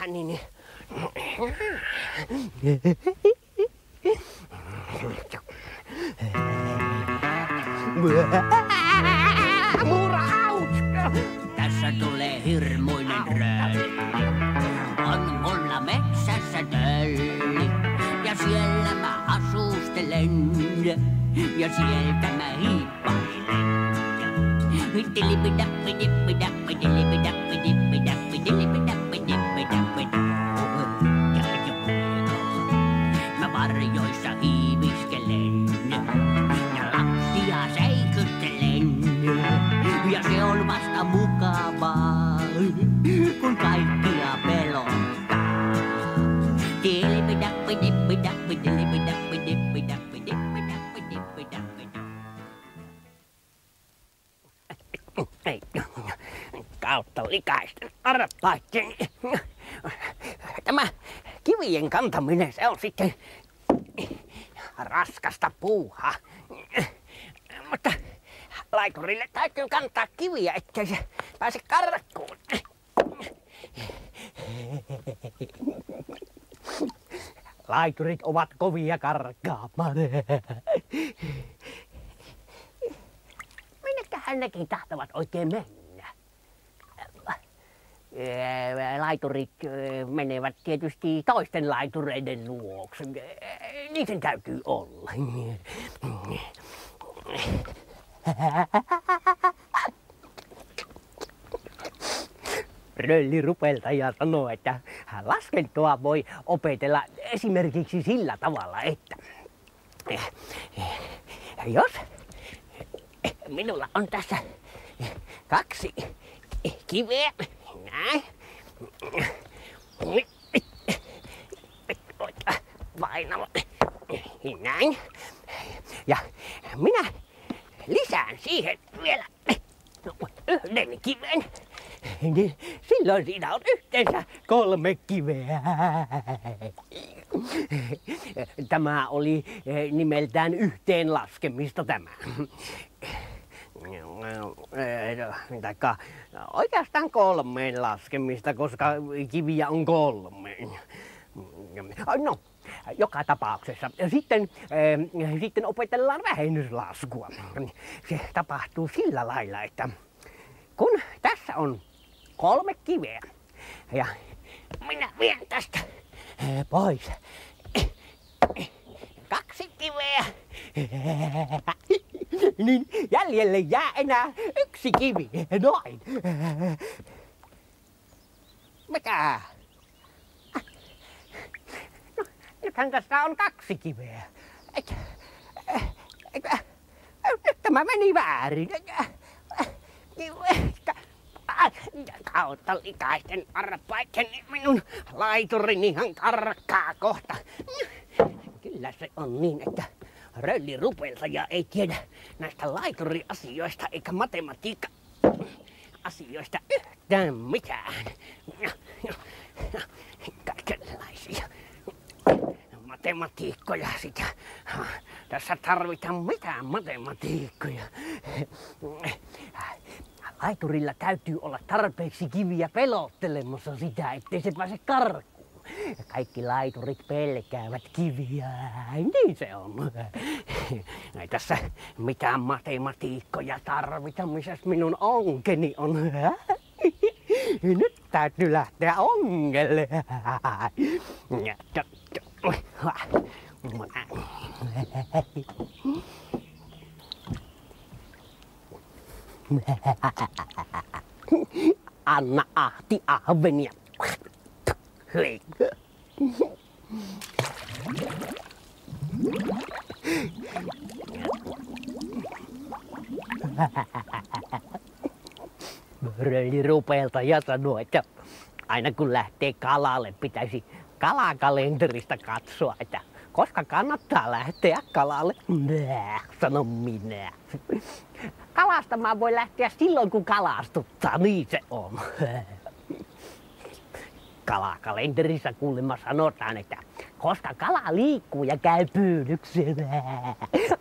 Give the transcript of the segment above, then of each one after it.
Niin. Tässä tulee hirmuinen rölli. On mulla metsässä tölli. Ja siellä mä asustelen. Ja sieltä mä hiippailen. Mä varjoissa hiiviskelen. Ja lapsia seikyttelen. Ja se on vasta mukavaa, kun kaikkia pelottaa. Kautta likaisten arpaiden. Tämä kivien kantaminen, se on sitten raskasta puuhaa. Mutta laiturille täytyy kantaa kiviä, ettei se pääse karkuun. Laiturit ovat kovia karkaamaan. Minnekähän nekin tahtovat oikein mennä? Laiturit menevät tietysti toisten laitureiden luokse. Niiden täytyy olla. Rölli rupeltaja sanoo, että laskentoa voi opetella esimerkiksi sillä tavalla, että jos minulla on tässä 2 kiveä, näin, painava, näin, ja minä lisään siihen vielä 1 kiven, niin silloin siinä on yhteensä 3 kiveä. Tämä oli nimeltään yhteenlaskemista tämä. Taikka oikeastaan 3 laskemista, koska kiviä on 3. No, joka tapauksessa. Sitten opetellaan vähennyslaskua. Se tapahtuu sillä lailla, että kun tässä on 3 kiveä ja minä vien tästä pois 2 kiveä, niin jäljelle jää enää 1 kivi. Noin. Mitä? No, nythän tässä on 2 kiveä. Nyt tämä meni väärin. Kautta likaisten arpaiden minun laiturini ihan karkaa kohta. Kyllä se on niin, että rölli rupeltaja ei tiedä näistä laituriasioista eikä matematiikka-asioista yhtään mitään. Kaikenlaisia matematiikkoja sitä. Tässä tarvitaan mitään matematiikkoja. Laiturilla täytyy olla tarpeeksi kiviä pelottelemassa sitä, ettei se pääse karkuun. Kaikki laiturit pelkäävät kiviä. Niin se on. Ei tässä mitään matematiikkoja tarvita, missä minun onkeni on. Nyt täytyy lähteä ongelle. Anna ahti ahvenia. Hei. Rölli rupeltaja sanoo, että aina kun lähtee kalalle, pitäisi kalakalenterista katsoa, että koska kannattaa lähteä kalalle. Sano minä. Kalastamaan voi lähteä silloin, kun kalastuttaa, niin se on. Kalakalenterissa kuulemma sanotaan, että koska kala liikkuu ja käy pyydyksellä.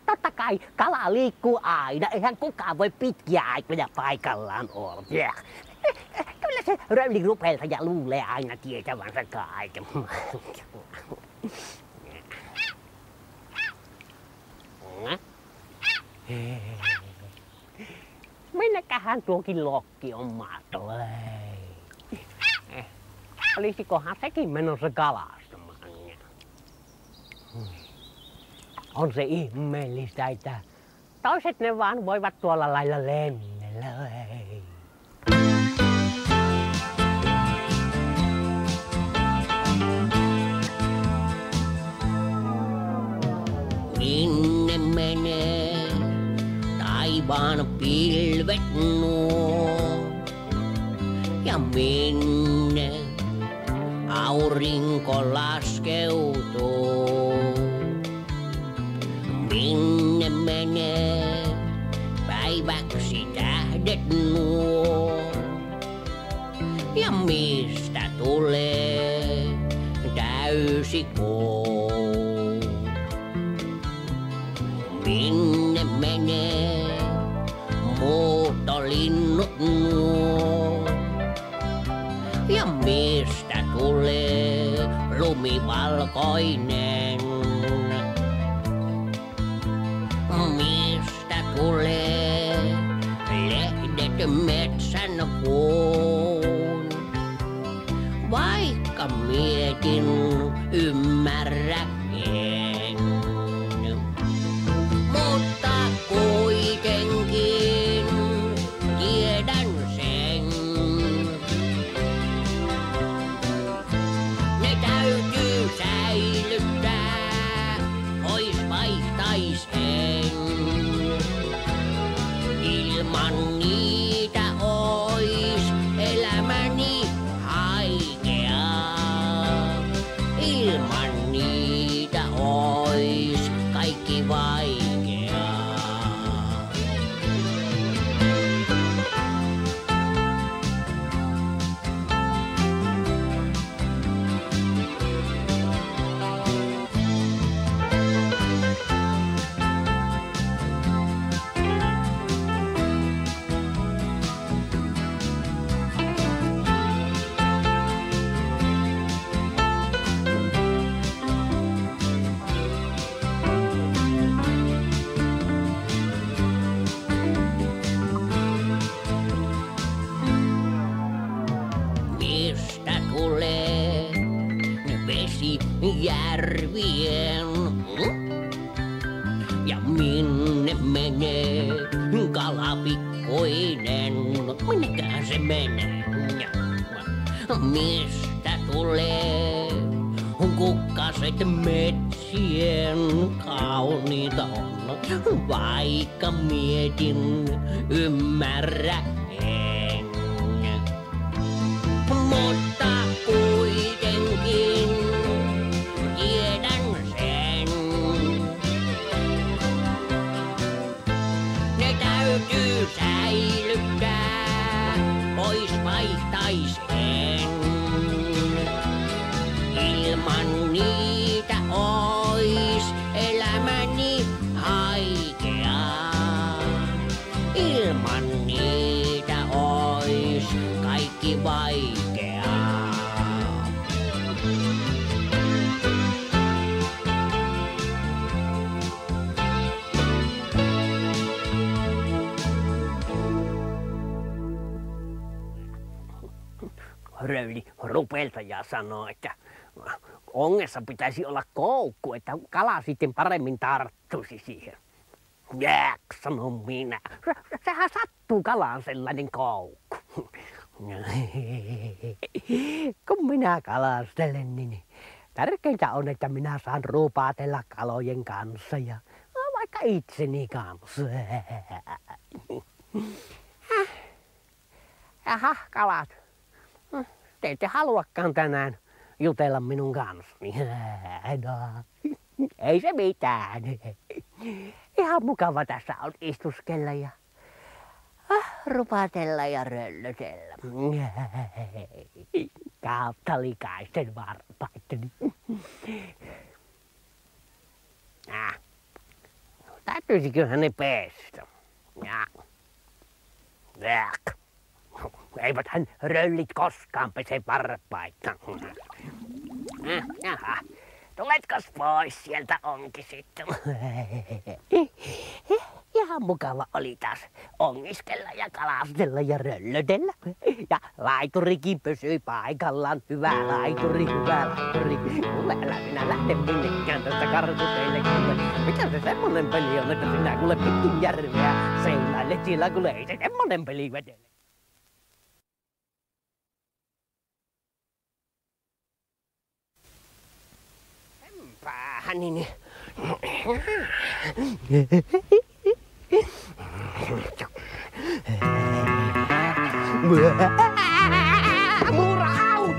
Totta kai kala liikkuu aina, eihän kukaan voi pitkiä aikoja paikallaan olla. Kyllä se röylirupeltaja luulee aina tietävänsä kaiken. Minnekähän tuokin lokki on mahtava? Olisikohan sekin menossa kalastamaan? On se ihmeellistä, että toiset ne vaan voivat tuolla lailla lennellä. Minne menee taivaan pilvet nuo? Ja minne aurinko laskeutuu? Minne menee päiväksi tähdet nuo? Ja mistä tulee täysi kuu? Minne menee muuttolinnut nuo? Ja mistä tulee lumivalkoinen? Mistä tulee lehdet metsän kuun? Vaikka mietin, ymmärrä en. Mutta kuitenkin tiedän sen. Ne täytyy säilyttää, pois vaihtais en. Ilman niitä ois elämäni haikeaa. Ilman niitä ois kaikki vaikeaa. Mistä tulee vesi järvien? Ja minne menee kalapikkoinen? Minnekähän se menee? Mistä tulee kukkaset metsien? Kauniita on, vaikka mietin, ymmärrä en. Mutta kuitenkin tiedän sen. Ne täytyy säilyttää, pois vaihtais en. Ilman niitä ois elämäni haikeaa. Ilman niitä ois kaikki vaikeaa. Röylirupeltaja sanoo, että ongessa pitäisi olla koukku, että kala sitten paremmin tarttuisi siihen. Jääk, sanon minä. Sehän sattuu kalaan sellainen koukku. Kun minä kalastelen, niin tärkeintä on, että minä saan rupatella kalojen kanssa ja vaikka itseni kanssa. Jaha, kalat. Te ette haluakaan tänään jutella minun kanssani. No, ei se mitään. Ihan mukava tässä on istuskella ja rupatella ja röllötellä. Kautta likaisten varpaitteni. Täytyisiköhän ne pestä? eiväthän röllit koskaan pese varpaita. Jaha, tuletkos pois sieltä onkin sitten? Ihan mukava oli taas ongiskella ja kalastella ja röllötellä. Ja laiturikin pysyi paikallaan. Hyvä laituri, hyvä laituri. Kuule, älä minä lähde minnekään tästä karkuteille. Mikä se semmonen peli on, että sinä kuule pitkin järveä seilailet siellä, kuule ei se semmonen peli vedele. Päähän niin. Muraut!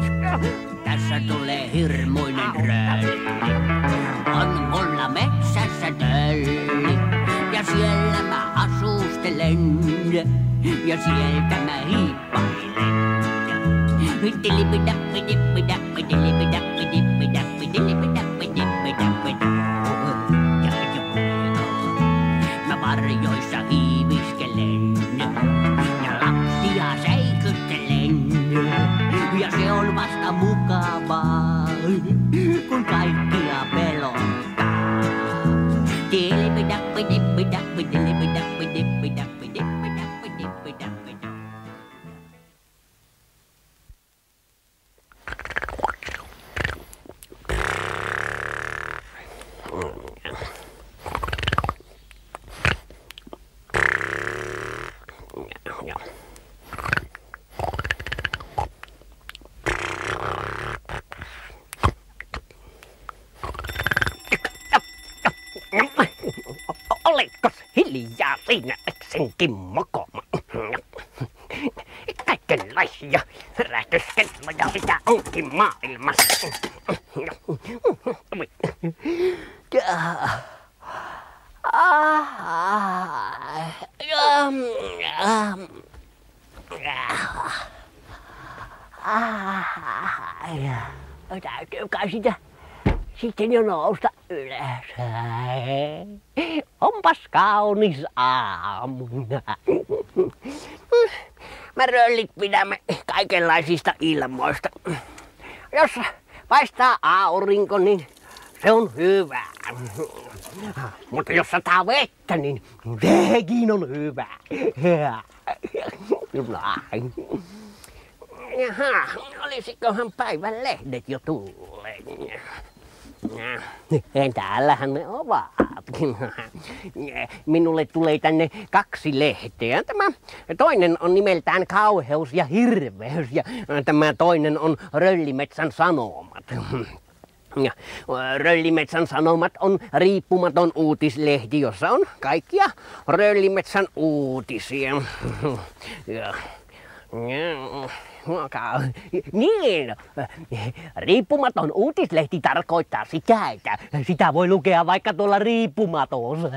Tässä tulee hirmuinen rölli. On mulla metsässä tölli. Ja siellä mä asustelen. Ja sieltä mä hiippailen. Mä varjoissa hiiviskelen. Ja lapsia seikyttelen. Ja se on vasta mukavaa, kun kaikkia pelottaa. Oletko hiljaa siinä, senkin mokoma? Kaikenlaisia herätyskelloja mitä onkin maailmassa. Täytyy kai sitä sitten jo nousta ylös. Onpas kaunis aamu. Me röllit pidämme kaikenlaisista ilmoista. Jos paistaa aurinko, niin se on hyvä. Mutta jos sataa vettä, niin sekin on hyvä. Näin. Jaha, olisikohan päivän lehdet jo tulleet? Täällähän ne ovatkin. Minulle tulee tänne 2 lehteä. Tämä toinen on nimeltään Kauheus ja hirveys ja tämä toinen on Röllimetsän Sanomat. Ja Röllimetsän Sanomat on riippumaton uutislehti, jossa on kaikkia Röllimetsän uutisia. Niin, riippumaton uutislehti tarkoittaa sitä, että sitä voi lukea vaikka tuolla riippumatossa.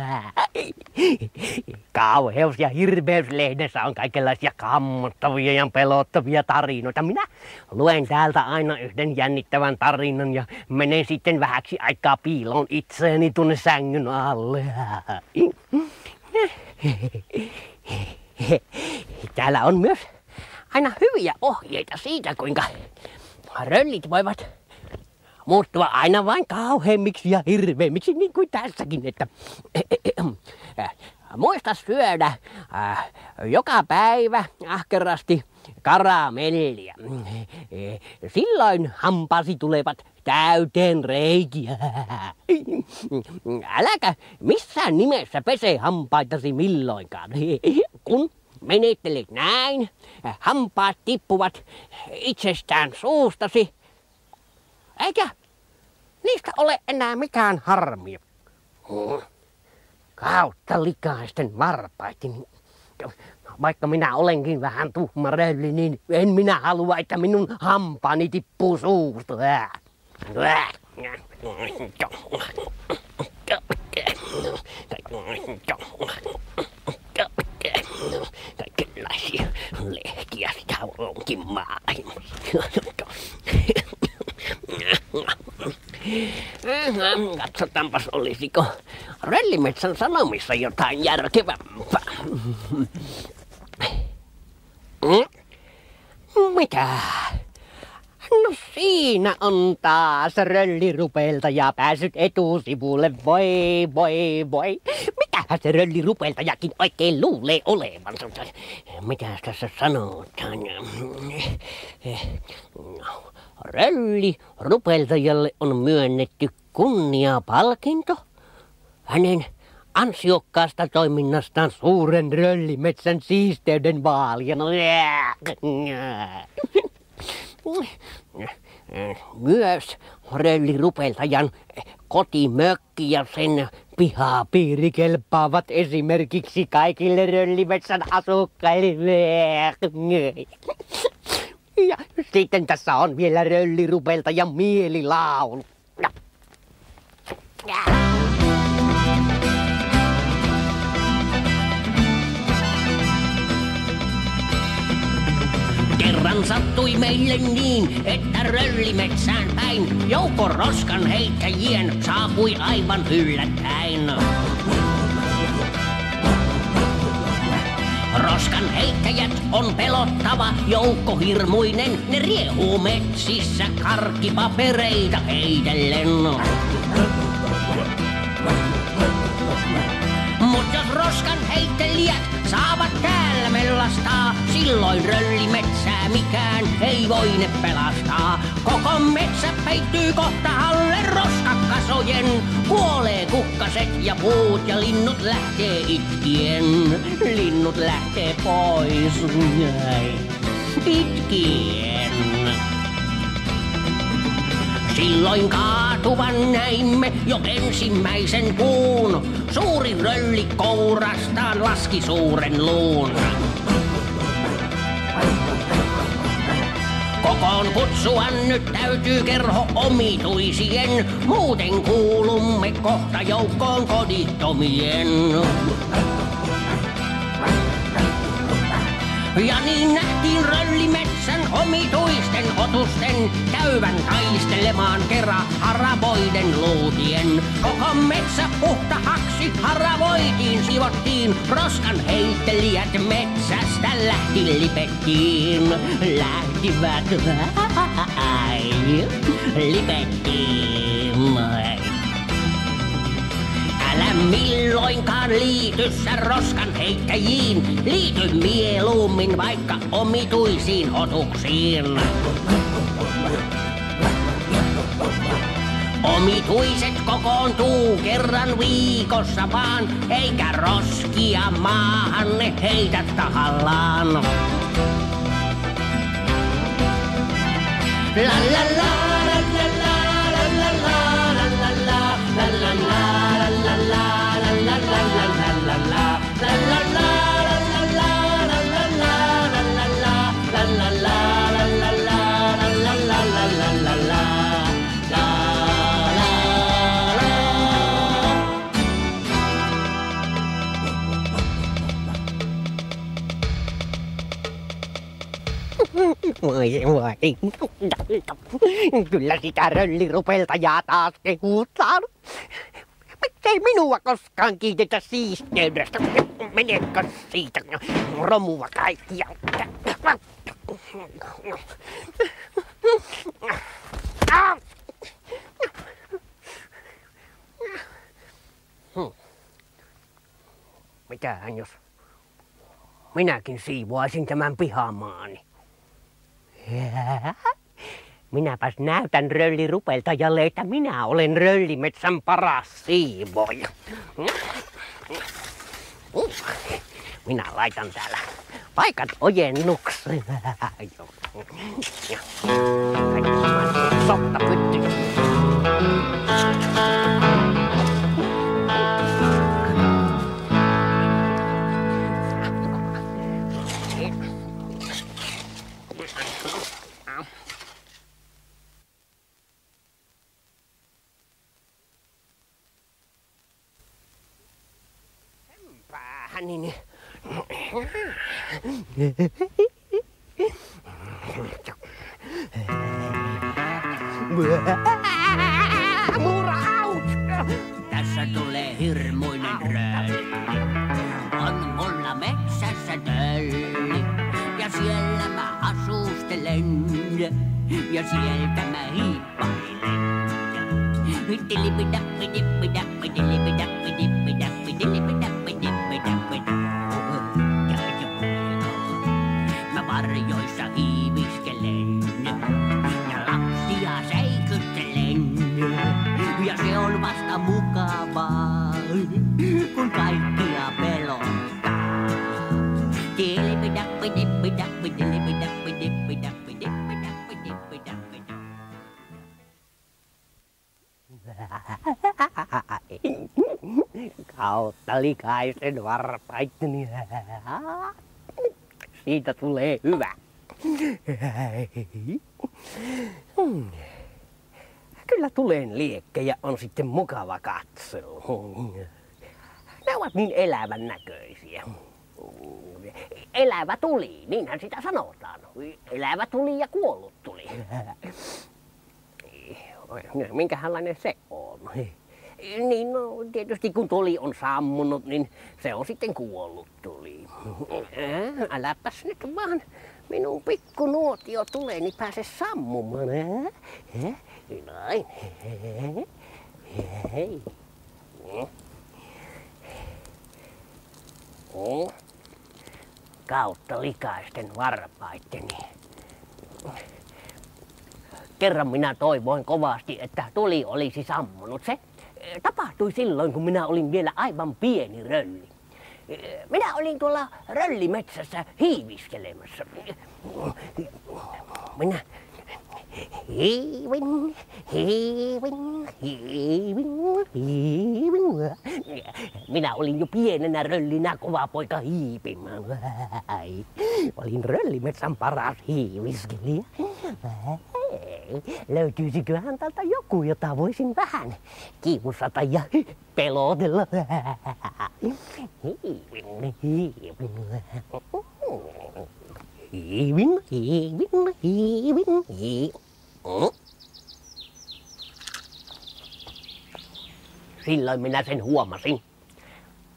Kauheus- ja hirveyslehdessä on kaikenlaisia kammottavia ja pelottavia tarinoita. Minä luen täältä aina yhden jännittävän tarinan ja menen sitten vähäksi aikaa piiloon itseeni tuonne sängyn alle. Täällä on myös aina hyviä ohjeita siitä, kuinka röllit voivat muuttua aina vain kauheimmiksi ja hirveimmiksi, niin kuin tässäkin, että muista syödä joka päivä ahkerasti karamellia. Silloin hampaasi tulevat täyteen reikiä. Äläkä missään nimessä pese hampaitasi milloinkaan. Kun menettelet näin, hampaat tippuvat itsestään suustasi, eikä niistä ole enää mitään harmia. Kautta likaisten varpaiden. Vaikka minä olenkin vähän tuhma rölli, niin en minä halua, että minun hampaani tippuu suusta. Kaikenlaisia lehtiä sitä onkin maailmassa. Katsotaanpas, olisiko Röllimetsän Sanomissa jotain järkevämpää. Mitä? No siinä on taas röllirupeltaja päässyt etusivulle. Voi. Mitähän se röllirupeltajakin oikein luulee olevansa? Mitäs tässä sanotaan? Röllirupeltajalle on myönnetty kunniapalkinto hänen ansiokkaasta toiminnastaan suuren röllimetsän siisteyden vaalijana. Myös röllirupeltajan kotimökki ja sen pihapiiri kelpaavat esimerkiksi kaikille röllimetsän asukkaille. Ja sitten tässä on vielä röllirupeltajan mielilaulu. Kerran sattui meille niin, että röllimetsään päin joukko roskan heittäjien saapui aivan yllättäen. Roskan heittäjät on pelottava joukko hirmuinen, ne riehuu metsissä karkkipapereita heitellen. Mut jos roskan heittelijät saavat täällä mellastaa, silloin röllimetsää mikään ei voi ne pelastaa. Koko metsä peittyy kohta alle roskakasojen, kuolee kukkaset ja puut ja linnut lähtee itkien. Linnut lähtee pois itkien. Silloin kaatuvan näimme jo ensimmäisen puun. Suuri rölli kourastaan laski suuren luun. Kokoon kutsua nyt täytyy kerho omituisien, muuten kuulumme kohta joukkoon kodittomien. Ja niin nähtiin röllimetsän omituisten otusten käyvän taistelemaan kerran haravoiden luutien. Koko metsä puhtahaksi haravoitiin, sivottiin, roskan heittelijät metsästä lipettiin. Lähtivät lipettiin. Älä milloinkaan liity sä roskan heittäjiin, liity mieluummin vaikka omituisiin otuksiin. Omituiset kokoontuu kerran viikossa vaan, eikä roskia maahan ne heitä tahallaan. La la la la la la la la la la la la la la la la. Voi. Kyllä sitä röllirupeltajaa taas kehutaan. Miksei minua koskaan kiitetä siisteydestä? Menekö siitä romua kaikkia? Mitähän jos minäkin siivoaisin tämän pihamaani? Minäpäs näytän röllirupeltajalle, että minä olen röllimetsän paras siivoja. Minä laitan täällä paikat ojennukseen. Sottapytty. Niin. Tässä tulee hirmuinen rölli. On mulla metsässä tölli. Ja siellä mä asustelen. hiippailen. Ja sieltä mä hiippailen. Mä varjoissa hiiviskelen ja lapsia säikyttelen. Ja se on vasta mukavaa, kun kaikkia pelottaa. Kautta likaisen varpaitteni. Siitä tulee hyvä. Kyllä tulen liekkejä on sitten mukava katsella. Ne ovat niin elävän näköisiä. Elävä tuli, niinhän sitä sanotaan. Elävä tuli ja kuollut tuli. Minkälainen se on? Niin no, tietysti kun tuli on sammunut, niin se on sitten kuollut tuli. Äläpäs nyt vaan minun pikku nuotio tulee, niin pääse sammumaan. Näin. Hei. Kautta likaisten varpaitteni. Kerran minä toivoin kovasti, että tuli olisi sammunut. Se tapahtui silloin, kun minä olin vielä aivan pieni rölli. Minä olin tuolla röllimetsässä hiiviskelemässä. Minä hiivin. Minä olin jo pienenä röllinä kova poika hiipimään. Olin röllimetsän paras hiiviskelijä. Löytyisiköhän täältä joku, jota voisin vähän kiusata ja pelotella? Silloin minä sen huomasin.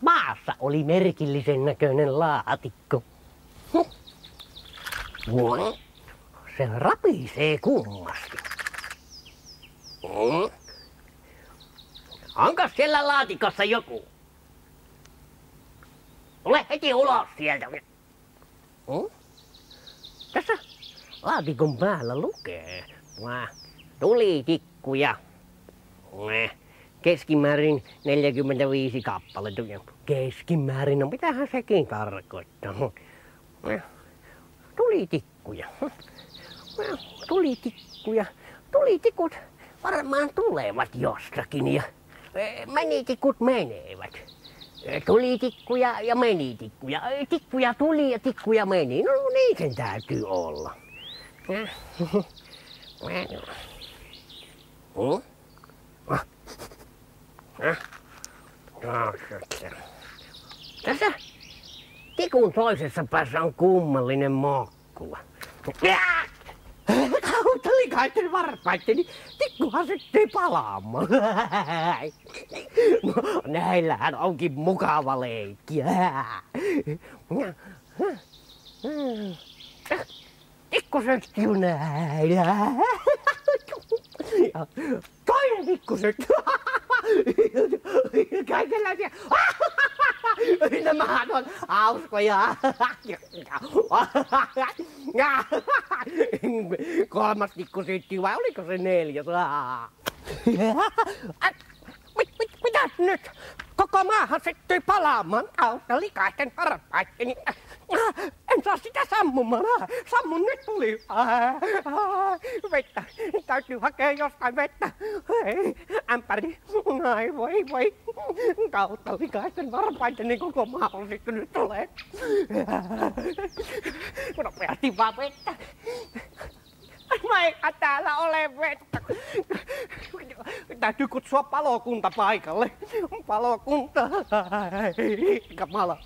Maassa oli merkillisen näköinen laatikko. Se rapisee kummasti. Onko siellä laatikossa joku? Tule heti ulos sieltä. Tässä laatikon päällä lukee. Tulitikkuja. Keskimäärin 45 kappaletta. Keskimäärin, no mitähän sekin tarkoittaa? Tulitikkuja. Tulitikkuja. Tulitikut varmaan tulevat jostakin ja menitikut menevät. Tulitikkuja ja menitikkuja. Tikkuja tuli ja tikkuja meni. No niin sen täytyy olla. Tässä tikun toisessa päässä on kummallinen mokkula. Kautta likaisten varpaitteni, tikkuhan syttyi palaamaan. No, näillähän onkin mukava leikki. Tikku syttyy näillä. Toinen tikku syttyy. Kaikenlaisia. Nämähän on hauskoja. Kolmas tikku syttyi vai oliko se neljäs? Mitäs nyt? Koko maahan syttyi palaamaan kautta likaisten varpaitteni. En saa sitä sammumaan. Sammun nyt tuli. Vettä. Täytyy hakea jostain vettä. Ämpäri. Ai voi. Kautta likaisten varpaitteni koko maa on syttynyt tulee. Nopeasti vaan vettä. Eikä täällä ole vettä. Täytyy kutsua palokunta paikalle. Palokunta. Kamala.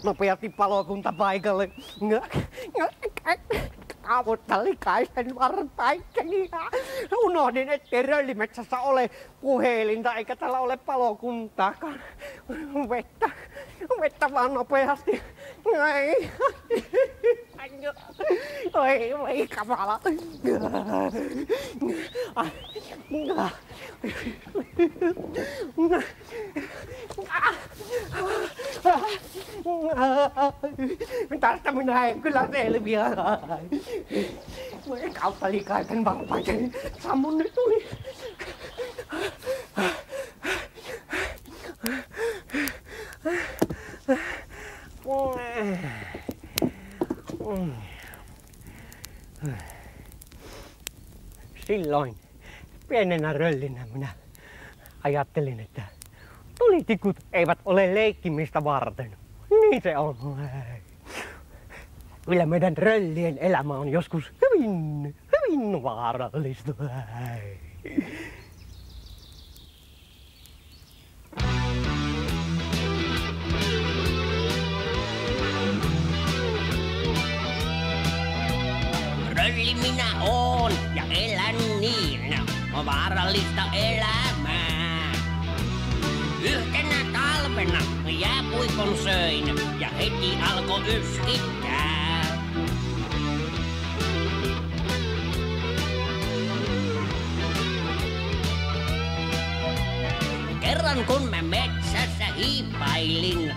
Nopeasti palokunta paikalle. Kautta likaisten varpaitteni. Unohdin, ettei Röllimetsässä ole puhelinta eikä täällä ole palokuntaakaan. Vettä vaan nopeasti. Oi kamala. Tästä minä en kyllä selviä. Kautta likaisen valpaisen sammun nyt tuli. Silloin pienenä röllinä minä ajattelin, että tulitikut eivät ole leikkimistä varten. Niin se on. Kyllä meidän röllien elämä on joskus hyvin vaarallista. Rölli minä oon ja elän niin, on vaarallista elämää. Yhtenä talvena jääpuikon söin ja heti alkoi yskittää. Kerran kun mä metsässä hiippailin,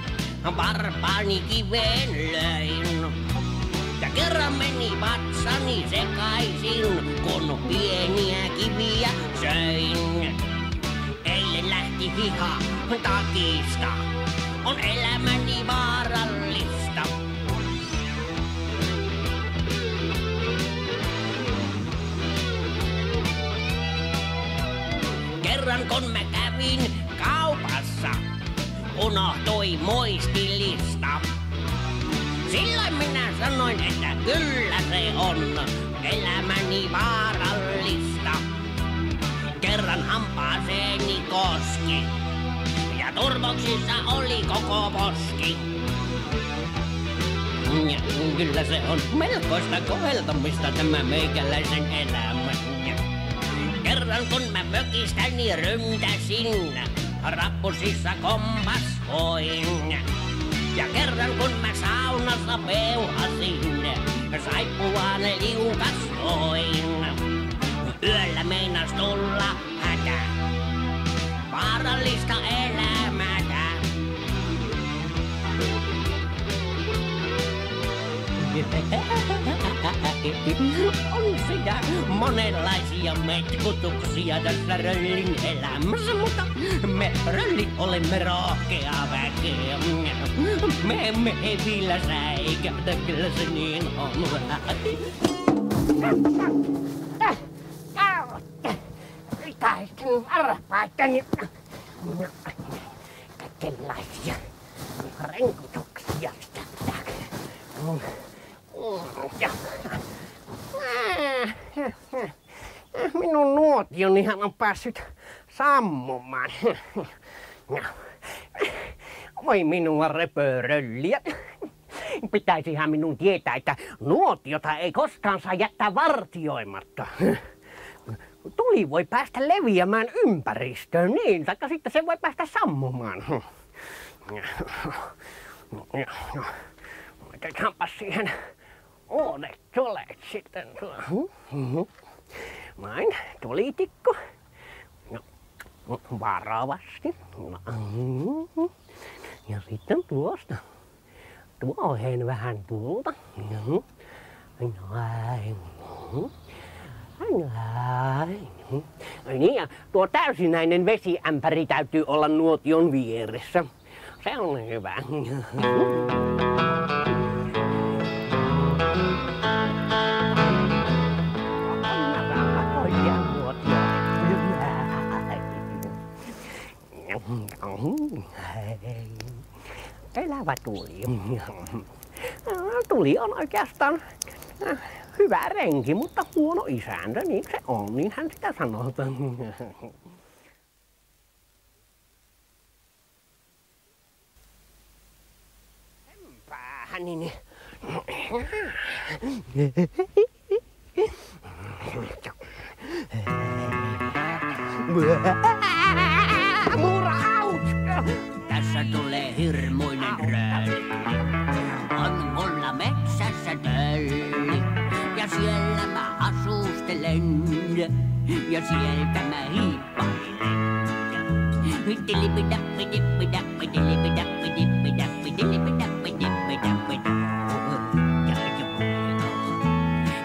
varpaani kiveen löin. Ja kerran meni vatsani sekaisin, kun pieniä kiviä söin. Eilen lähti hiha takista, on elämäni vaarallista. Kerran kun mä kävin kaupassa, unohtui muistilista. Silloin minä sanoin, että kyllä se on elämäni vaarallista. Kerran hampaaseeni koski ja turvoksissa oli koko poski. Ja kyllä se on melkoista koheltamista tämä meikäläisen elämä. Kerran kun mä mökistäni ryntäsin, rappusissa kompashoin. Ja kerran kun mä saunassa peuhasin, saippuaan liukastoin. Yöllä meinas tulla hätä, vaarallista elämätä. On sitä monenlaisia metkutuksia tässä röllin elämässä, mutta me röllit olemme rohkea väkeä. Me emme hevillä säikähdä, kyllä se niin on. Itäisten arvaittani kaikenlaisia renkutuksia sitä minun nuotionihan on päässyt sammumaan. Oi minua repörölliä. Pitäisihän minun tietää, että nuotiota ei koskaan saa jättää vartioimatta. Tuli voi päästä leviämään ympäristöön, niin, taikka sitten se voi päästä sammumaan. Otetaanpa siihen uudet tulet sitten. Näin, tulitikku. Varovasti. Ja sitten tuosta. Tuohon vähän tulta. Näin. Niin, ja tuo täysinäinen vesiämpäri täytyy olla nuotion vieressä. Se on hyvä. Elävä tuli. Tuli on oikeastaan hyvä renki, mutta huono isäntä, niin se on, niin hän sitä sanotaan. Päähän, niin... Muraut! Tässä tulee hirmuinen rölli. On mulla metsässä töölli. rölli. Ja siellä mä asustelen. Ja sieltä mä hiippailen.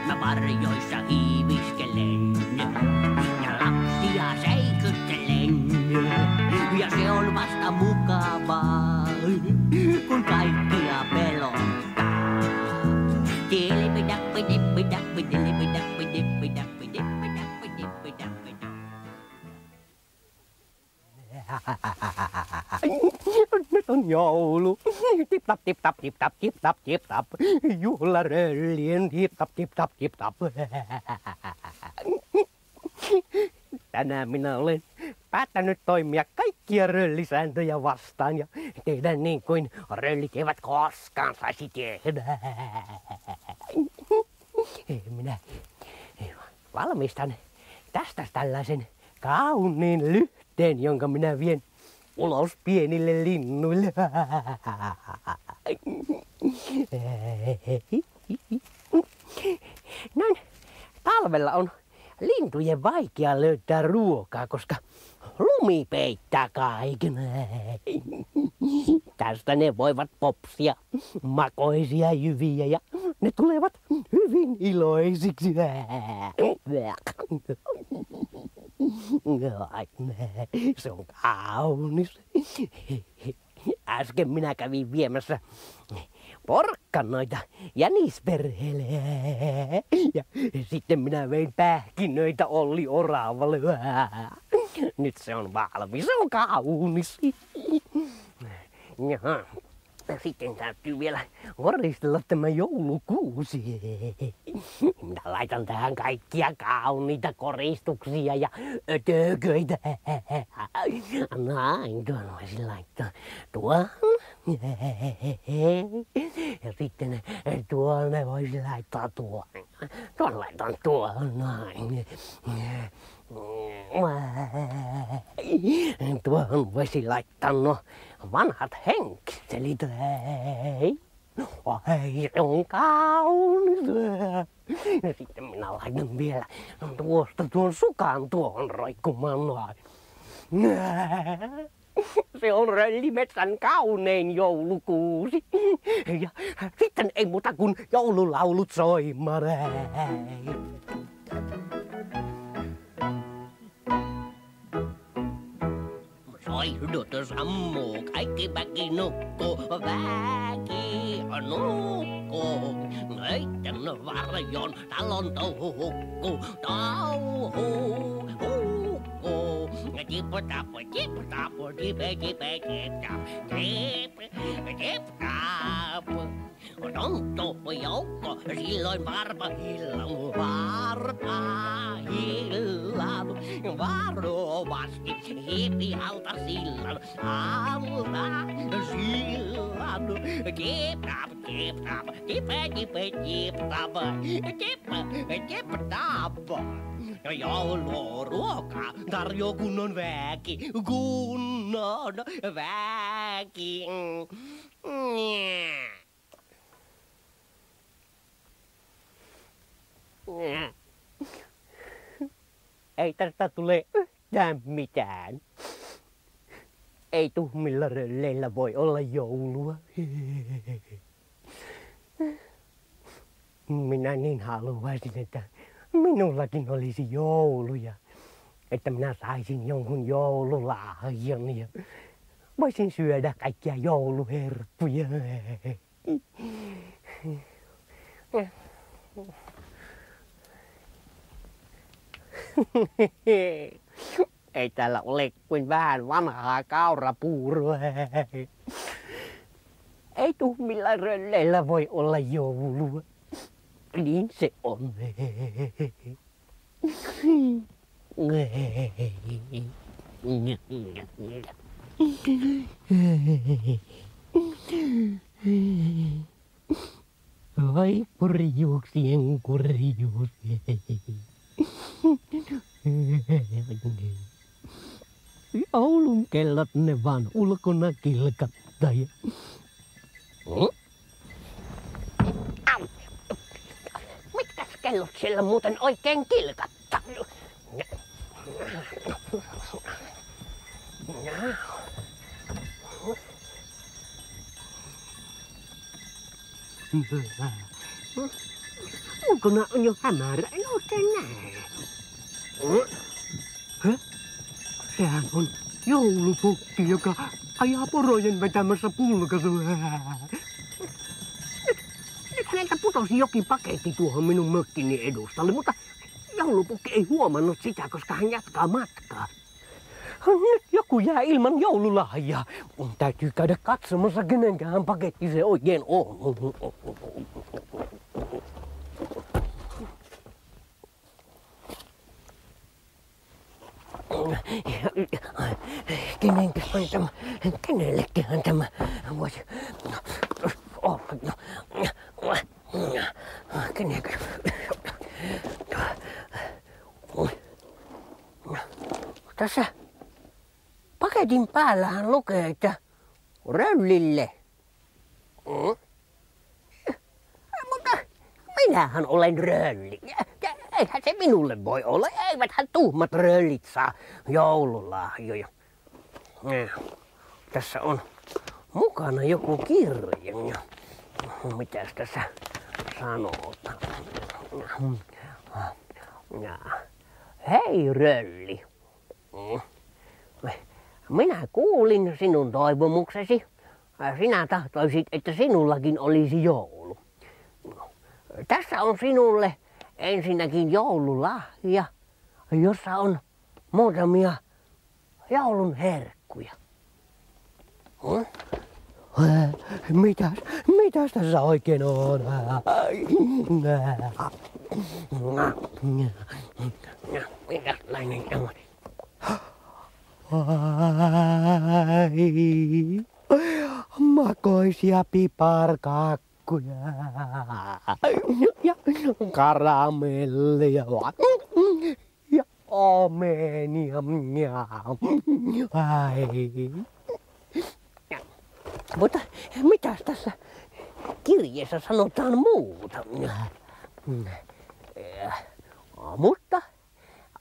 Mä varjoissa hiiviskelen ja lapsia säikyttelen. Ja se on vasta mukavaa, kun kaikkia pelottaa. Nyt on joulu. Tip tap tip tap tip tap tip tap tip tap. Juhlaröllien tip tap tip tap tip tap. Tänään minä olen päättänyt toimia kaikkia röllisääntöjä vastaan ja tehdä niin kuin röllit eivät koskaan saisi tehdä. Minä valmistan tästä tällaisen kauniin lyhteen, jonka minä vien ulos pienille linnuille. Näin talvella on lintujen vaikea löytää ruokaa, koska lumi peittää kaiken. Tästä ne voivat popsia makoisia jyviä ja ne tulevat hyvin iloisiksi. Se on kaunis. Äsken minä kävin viemässä porkkanoita jänisperheelle. Ja sitten minä vein pähkinöitä Olli oravalle. Nyt se on valmis, se on kaunis. Jaha. Sitten täytyy vielä koristella tämä joulukuusi. Minä laitan tähän kaikkia kauniita koristuksia ja ötököitä. Näin, tuon voisin laittaa tuohon. Ja sitten tuonne voisin laittaa tuon. Tuon laitan tuohon, näin. Tuohon voisin laittaa nuo vanhat henkselit. Ai, se on kaunis. Ja sitten minä laitan vielä tuosta tuon sukan tuohon roikkumaan noin. Se on Röllimetsän kaunein joulukuusi. Ja sitten ei muuta kuin joululaulut soimaan. Soihdut sammuu, kaikki väki nukkuu, väki nukkuu. Öitten varjon talon touhu hukkuu, touhu hukkuu. Tip-tap, tip-tap, tip-tip, tip-tap. Tonttu joukko, silloin varpahillan, varovasti hiipi alta sillan, tip-tap, tip-tap, tip-tap, tip-tap. Jouluruoka tarjo kunnon väki, kunnon väki. Ei tästä tule yhtään mitään. Ei tuhmilla rölleillä voi olla joulua. Minä niin haluaisin, että minullakin olisi jouluja. Että minä saisin jonkun joululahjan ja voisin syödä kaikkia jouluherkkuja. Ei täällä ole kuin vähän vanhaa kaurapuuroa. Ei tuhmilla rölleillä voi olla joulua. Niin se on. Vai kurjuuksien kurjuus. Joulun kellot ne vaan ulkona kilkattaa. kellot siellä muuten oikein kilkattaa. Ulkona on jo hämärä, en oikein näe. Sehän on joulupukki, joka ajaa porojen vetämässä pulkasua. Nyt häneltä putosi jokin paketti tuohon minun mökkini edustalle, mutta joulupukki ei huomannut sitä, koska hän jatkaa matkaa. Nyt joku jää ilman joululahjaa. Mun täytyy käydä katsomassa, kenenkään paketti se oikein on. Kenelleköhän tämä voisi olla? Tässä paketin päällähän lukee, että Röllille. Mutta minähän olen Rölli. Eihän se minulle voi olla. Eiväthän tuhmat röllit saa joululahjoja. Tässä on mukana joku kirja. Mitäs tässä sanotaan? Hei Rölli. Minä kuulin sinun toivomuksesi. Sinä tahtoisit, että sinullakin olisi joulu. Tässä on sinulle ensinnäkin joululahja, jossa on muutamia joulun herkkuja. Mitäs tässä oikein on? Minkälainen on? Makoisia piparkakkuja ja karamelleja ja omenia. Mutta mitäs tässä kirjeessä sanotaan muuta? Mutta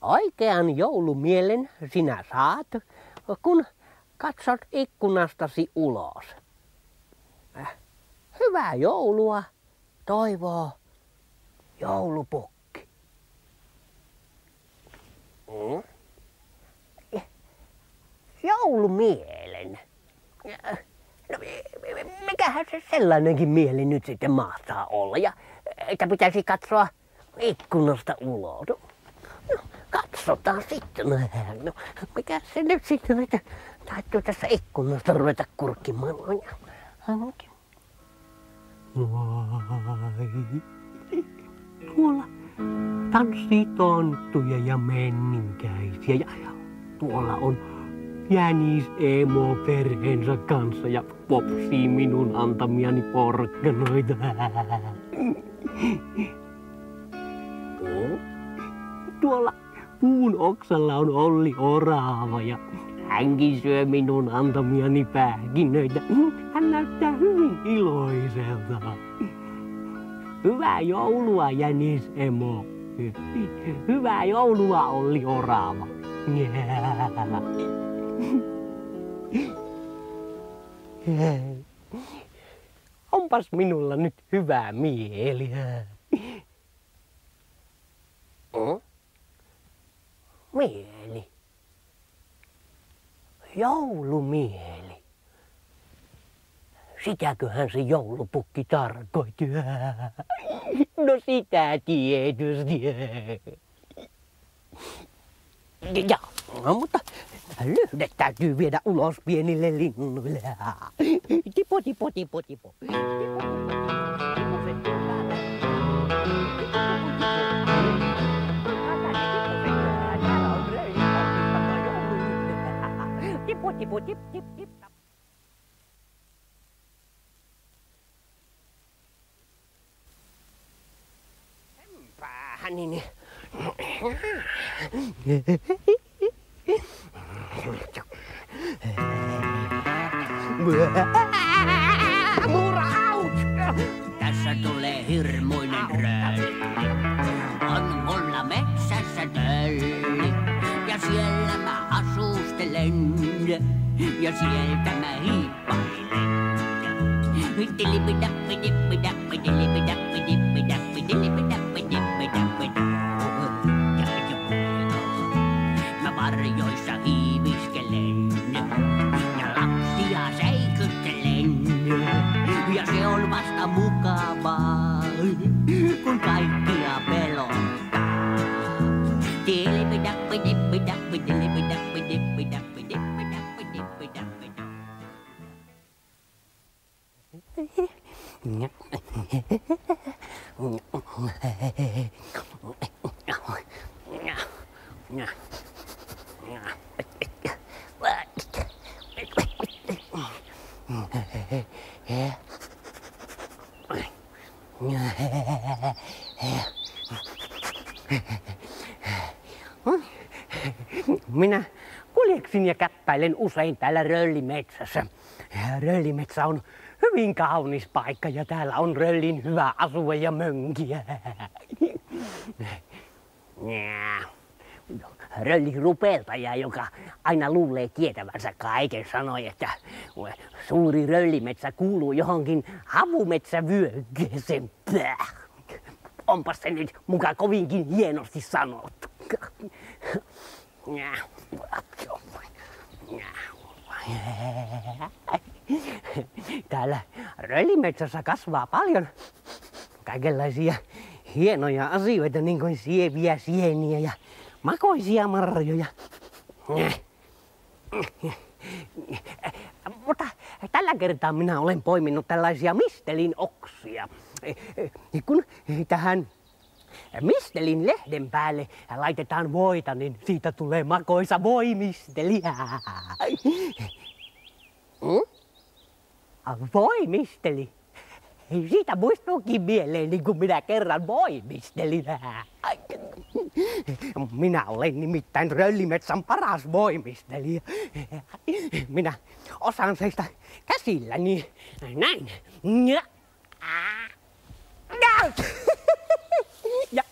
oikean joulumielen sinä saat, kun katsot ikkunastasi ulos. Hyvää joulua toivoo joulupukki. Joulumielen. No, mikähän se sellainenkin mieli nyt sitten mahtaa olla, ja että pitäisi katsoa ikkunasta ulos. No, katsotaan sitten. No, mikä se nyt sitten, että täytyy tässä ikkunasta ruveta kurkkimaan. Tuolla tanssii tonttuja ja menninkäisiä, ja tuolla on Jänis Emo perheensä kanssa ja popsii minun antamiani porkkanoita. Tuolla puun oksalla on Olli Orava ja hänkin syö minun antamiani pähkinöitä. Hän näyttää hyvin iloiselta. Hyvää joulua, Jänis Emo. Hyvää joulua, Olli Orava. Onpas minulla nyt hyvä mieli. Mieli. Joulumieli. Sitäköhän se joulupukki tarkoitti? No sitä tietysti. Ja, mutta lyhdet täytyy viedä ulos pienille linnuille. Tipo, tipo, tipo, tipo. Tipo, tipo, tip, tip, tip. Niin. Tässä tulee hirmuinen rööli. ja sieltä mä hiippailen. Mä varjoissa hiiviskelen ja lapsia seikyttelen. Ja se on vasta mukavaa, kun kaikkia pelottaa. Minä kuljeksin ja käppäilen usein täällä Röllimetsässä. Röllimetsä on hyvin kaunis paikka ja täällä on Röllin hyvä asua ja mönkiä. Röllin rupeltaja, joka aina luulee tietävänsä kaiken, sanoi, että suuri röllimetsä kuuluu johonkin havumetsävyöhykkeeseen. Onpas se nyt muka kovinkin hienosti sanottu. Täällä Röllimetsässä kasvaa paljon kaikenlaisia hienoja asioita, niin kuin sieviä sieniä ja makoisia marjoja. Mutta tällä kertaa minä olen poiminut tällaisia mistelin oksia. Kun tähän mistelin lehden päälle laitetaan voita, niin siitä tulee makoisa voimisteli. Voimisteli? Siitä muistuukin mieleen, niin kuin minä kerran voimistelin. Minä olen nimittäin Röllimetsän paras voimistelija. Minä osaan seistä käsilläni näin. Ja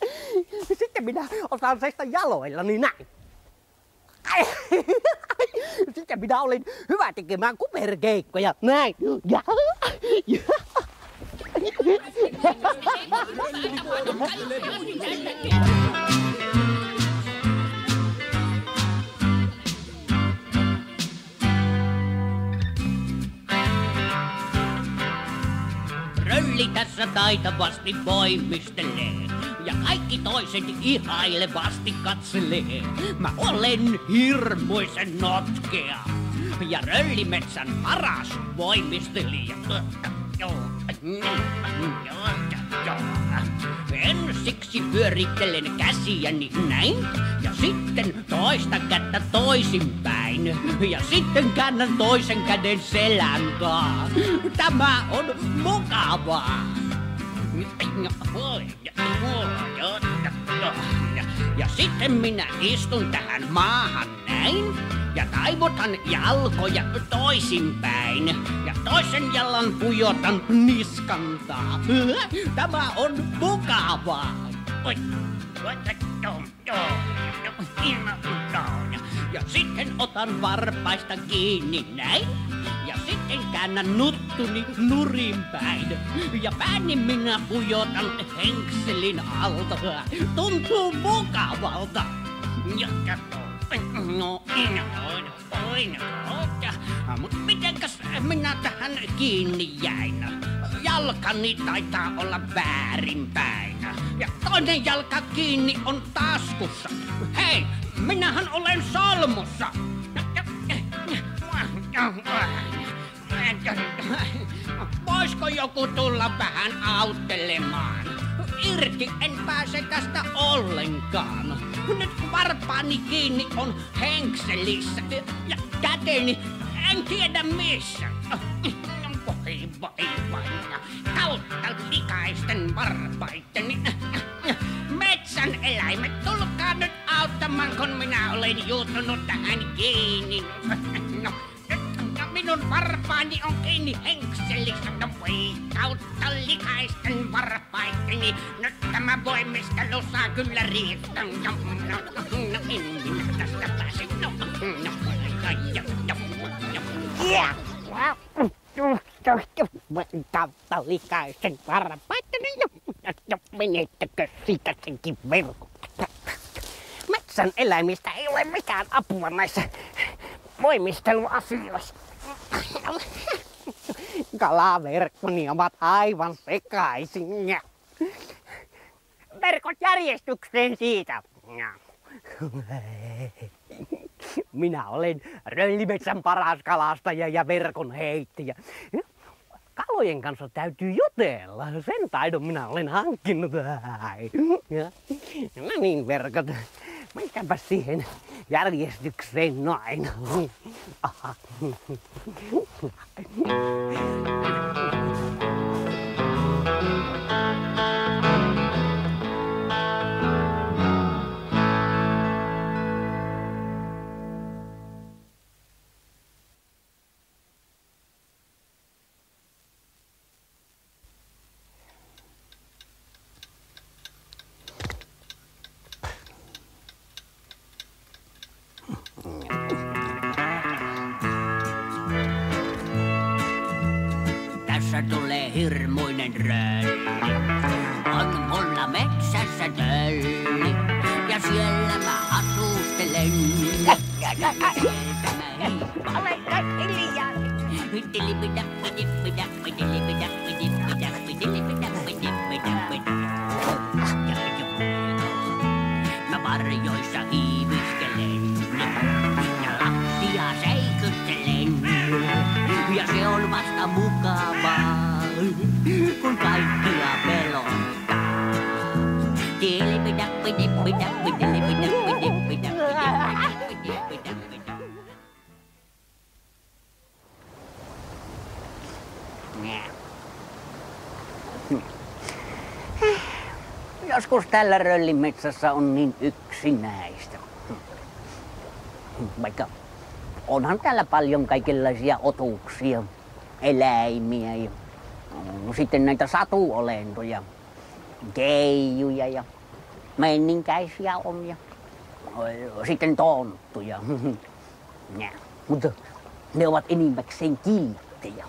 sitten minä osaan seistä jaloillani näin. Sitten minä olen hyvä tekemään kuperkeikkoja näin. Rölli tässä taitavasti voimistelee ja kaikki toiset ihailevasti katselee. Mä olen hirmuisen notkea ja Röllimetsän paras voimistelija. Ensiksi pyörittelen käsiäni näin ja sitten toista kättä toisinpäin ja sitten käännän toisen käden selän taa. Tämä on mukavaa. Ja sitten minä istun tähän maahan näin ja taivutan jalkoja toisinpäin ja toisen jalan pujotan niskantaa. Tämä on mukavaa. Ja sitten otan varpaista kiinni näin ja sitten käännän nuttuni nurinpäin ja pääni minä pujotan henkselin alta. Tuntuu mukavalta. Mut mitenkäs minä tähän kiinni jäin? Jalkani taitaa olla väärinpäin ja toinen jalka kiinni on taskussa. Hei, minähän olen solmussa. Voisko joku tulla vähän auttelemaan? Irti en pääse tästä ollenkaan. Nyt varpaani kiinni on henkselissä ja käteni en tiedä missä. Voi, kautta likaisten varpaiteni. Metsän eläimet, tulkaa nyt auttamaan, kun minä olen juutunut tähän kiinni. Minun varpaani on kiinni henkselissä, voi kautta likaisten varpaiteni. Nyt tämä voimistelu saa kyllä riittää. En minä tästä pääse. Kautta likaisen varpaittani ja menettäkö siitä senkin verkot. Metsän eläimistä ei ole mitään apua näissä voimisteluasioissa. Kalaverkkoni ovat aivan sekaisin. Verkot järjestykseen siitä. Minä olen Röllimetsän paras kalastaja ja verkon heittäjä. Kalojen kanssa täytyy jutella. Sen taidon minä olen hankkinut. No niin, verkot. Menkääpä siihen järjestykseen noin. Tässä tulee hirmuinen rölli. On mulla metsässä tölli. Ja siellä mä asustelen. Ole hiljaa! Mä varjoissa hiiviskelen. Ja lattia seikyttelen. Ja se on vasta mukavaa, kun kaikkia pelottaa. Joskus tällä Röllimetsässä on niin yksinäistä. Vaikka onhan täällä paljon kaikenlaisia otuksia, eläimiä ja sitten näitä satuolentoja, keijuja ja menninkäisiä on ja sitten tonttuja. Mutta ne ovat enimmäkseen kilttejä.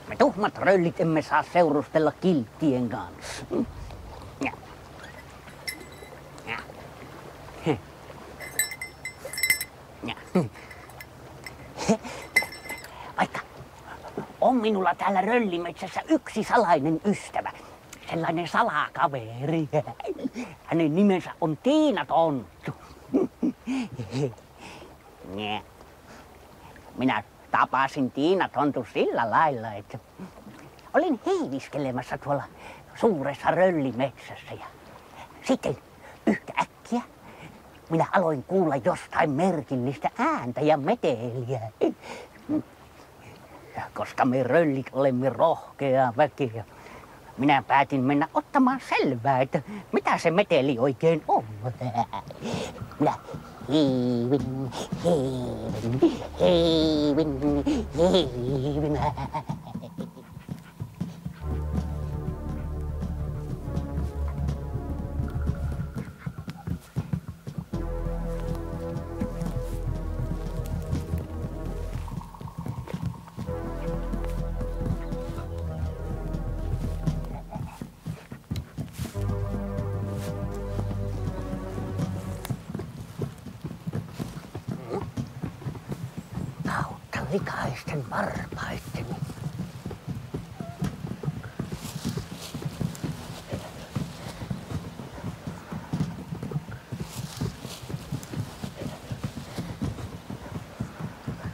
Me tuhmat röllit emme saa seurustella kilttien kanssa. Vaikka on minulla täällä Röllimetsässä yksi salainen ystävä, sellainen salakaveri. Hänen nimensä on Tiina Tonttu. Minä tapasin Tiina Tontun sillä lailla, että olin hiiviskelemässä tuolla suuressa Röllimetsässä ja sitten yhtäkkiä minä aloin kuulla jostain merkillistä ääntä ja meteliä. Ja koska me röllit olemme rohkeaa väkeä, minä päätin mennä ottamaan selvää, että mitä se meteli oikein on. Minä hiivin, hiivin, hiivin, hiivin. Likaisten varpaitteni.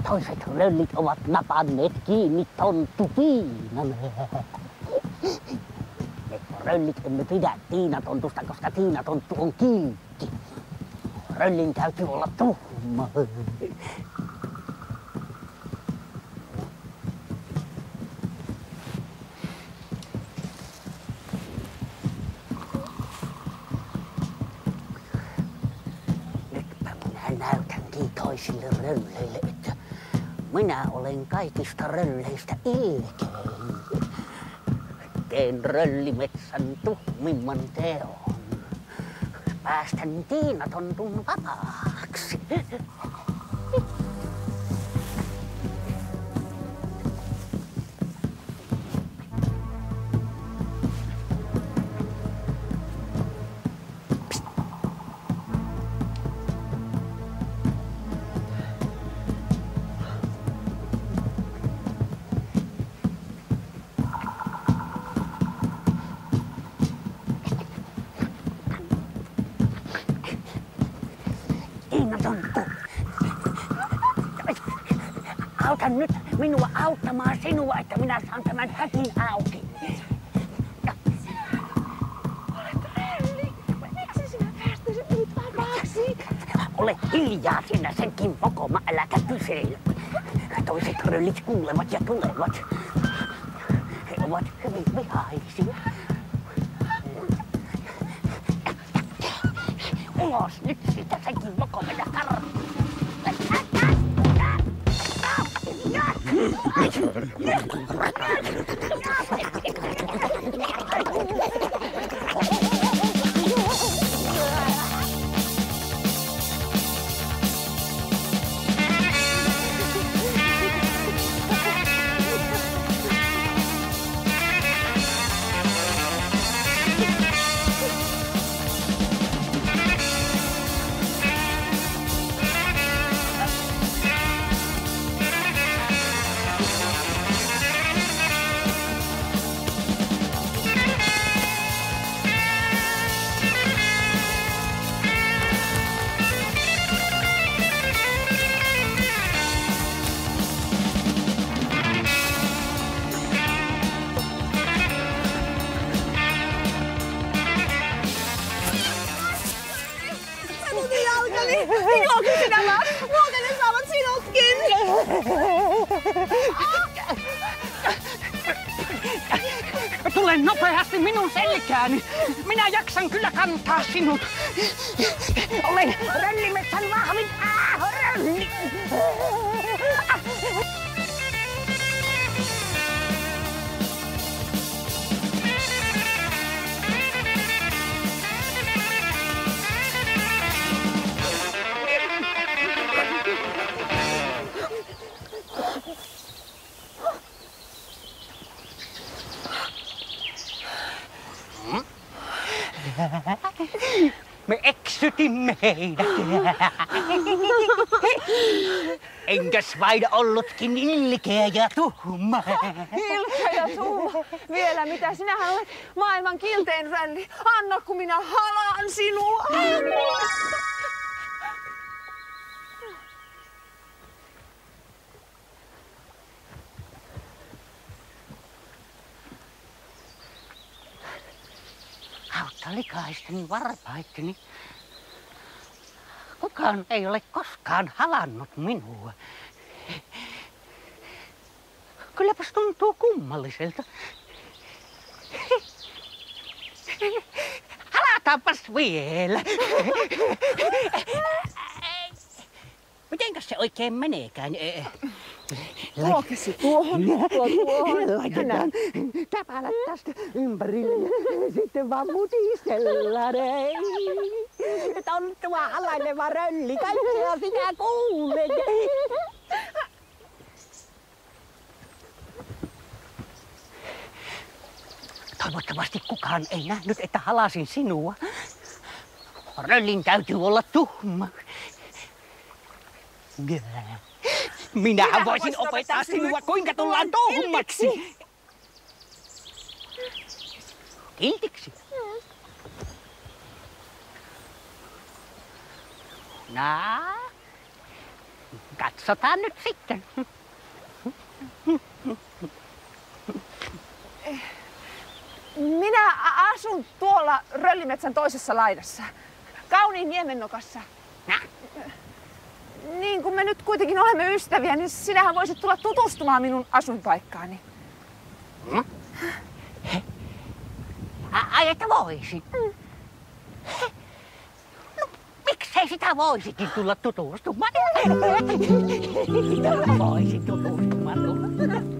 Toiset röllit ovat napanneet kiinni Tonttu Tiinan. Me röllit emme pidä Tiina Tontusta, koska Tiina Tonttu on kiltti. Röllin täytyy olla tuhma. Näytänkin toisille rölleille, että minä olen kaikista rölleistä ilkein. Teen Röllimetsän tuhmimman teon. Päästän Tiina Tontun vapaaksi. Tiina tonttu. Auta nyt minua auttamaan sinua, että minä saan tämän häkin auki. Olet Rölli. Miksi sinä päästäisit nyt vapaaksi? Ole hiljaa sinä senkin mokoma, äläkä kysele. Toiset röllit kuulevat ja tulevat. He ovat hyvin vihaisia. Ulos nyt siitä senkin mokoma ja karhu. Ilokin sinä vaan, muuten ne saavat sinutkin. Tule nopeasti minun selkääni. Minä jaksan kyllä kantaa sinut. Olen Röllimetsän vahvin rölli. Me eksytimme heidät. Enkäs vain ollutkin ilkeä ja tuhma. Ilkeä ja tuhma. Vielä mitä? Sinähän olet maailman kiltein rölli. Anna kun minä halaan sinua. Kautta likaisten varpaitteni. Kukaan ei ole koskaan halannut minua. Kylläpäs tuntuu kummalliselta. Halataanpas vielä. Mitenkäs se oikein meneekään? Tuokesi tuohon. Laitetaan täpälät tästä ympärille ja sitten vaan mutistellaan. Tonttua halaileva rölli, kaikkea sitä kuulee. Toivottavasti kukaan ei nähnyt, että halasin sinua. Röllin täytyy olla tuhma. Minähän voisin opettaa sinua, kuinka tullaan tuhmaksi. Kiltiksi. Katsotaan nyt sitten. Minä asun tuolla Röllimetsän toisessa laidassa. Kauniin niemennokassa. Niin kun me nyt kuitenkin olemme ystäviä, niin sinähän voisit tulla tutustumaan minun asuinpaikkaani. Ai, että voisin? No, miksei sitä voisikin tulla tutustumaan? Voisin tutustumaan tulla.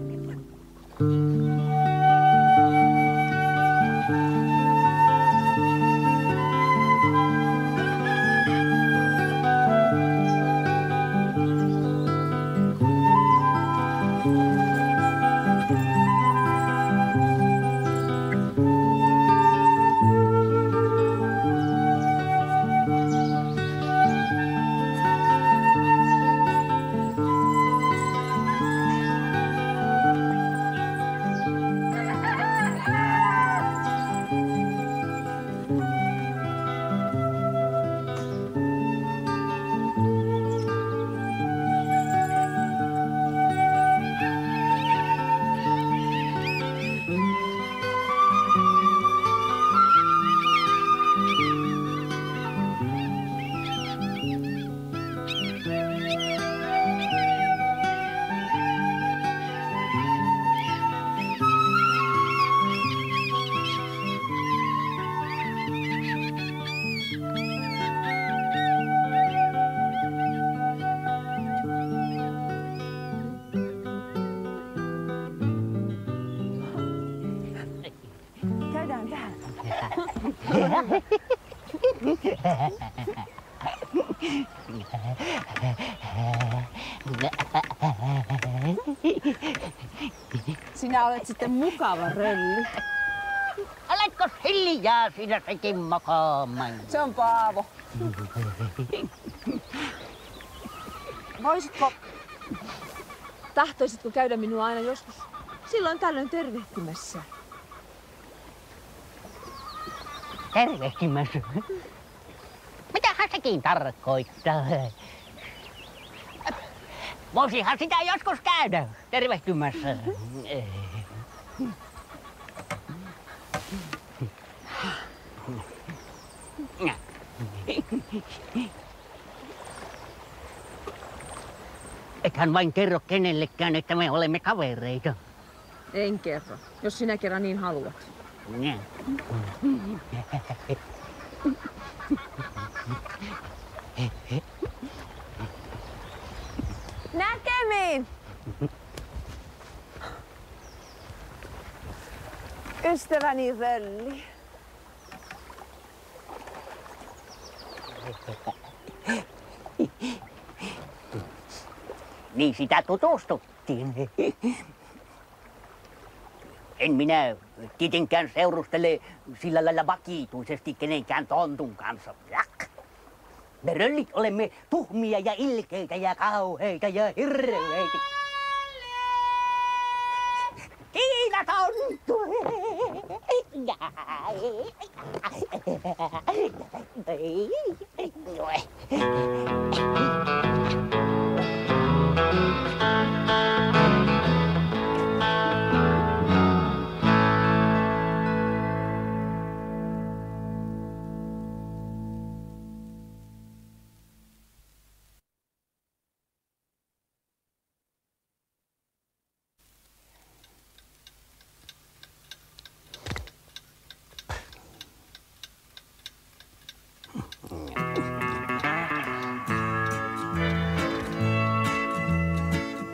Sinä olet sitten mukava rölli. Oletko hiljaa siinä sekin makaamaan? Se on Paavo. Tahtoisitko käydä minua aina joskus silloin tällöin tervehtimässä? Tervehtimässä? Mitähän sekin tarkoittaa? Voisihan sitä joskus käydä tervehtymässä. Ethän vain kerro kenellekään, että me olemme kavereita. En kerro, jos sinä kerran niin haluat. Näkemiin! Ystäväni Rölli. Niin sitä tutustuttiin. En minä tietenkään seurustele sillä lailla vakituisesti kenenkään tontun kanssa. Me röllit olemme tuhmia ja ilkeitä ja kauheita ja hirveitä. Kiina tonttu!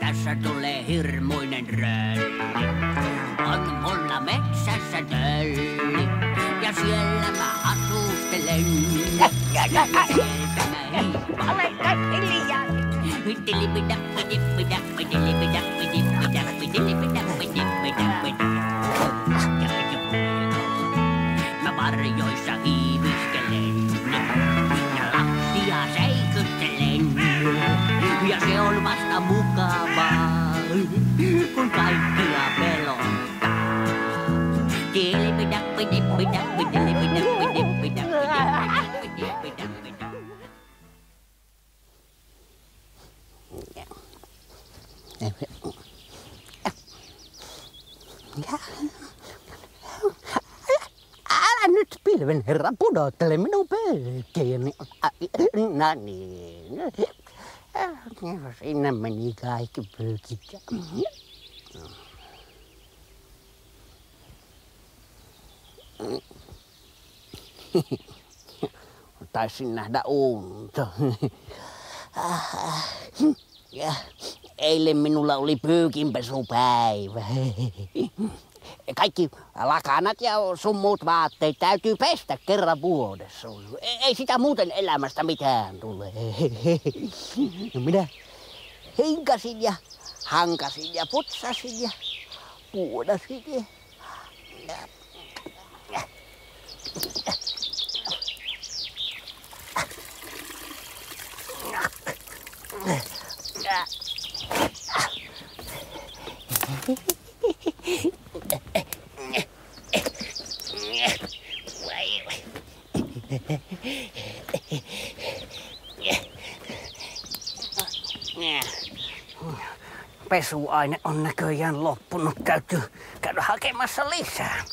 Tässä tulee hirmuinen rölli. On mulla metsässä tölli. Ja siellä mä asustelen. Ja sieltä mä hiipan. Olekas hiljaa. Mä varjoissa hiiviskelen. Ja lapsia seikyttelen. Ja se on vasta mukavaa, kun kaikkia pelottaa. Älä nyt pilven herra pudottele minun pölkkeeni. No niin. Sinne meni kaikki pölkit. Taisin nähdä unta. Eilen minulla oli pyykinpesupäivä. Kaikki lakanat ja sun muut vaatteet täytyy pestä kerran vuodessa. Ei sitä muuten elämästä mitään tule. Minä hinkasin ja hankasin ja putsasin ja puudasin ja... Pesuaine on näköjään loppunut. Täytyy käydä hakemassa lisää.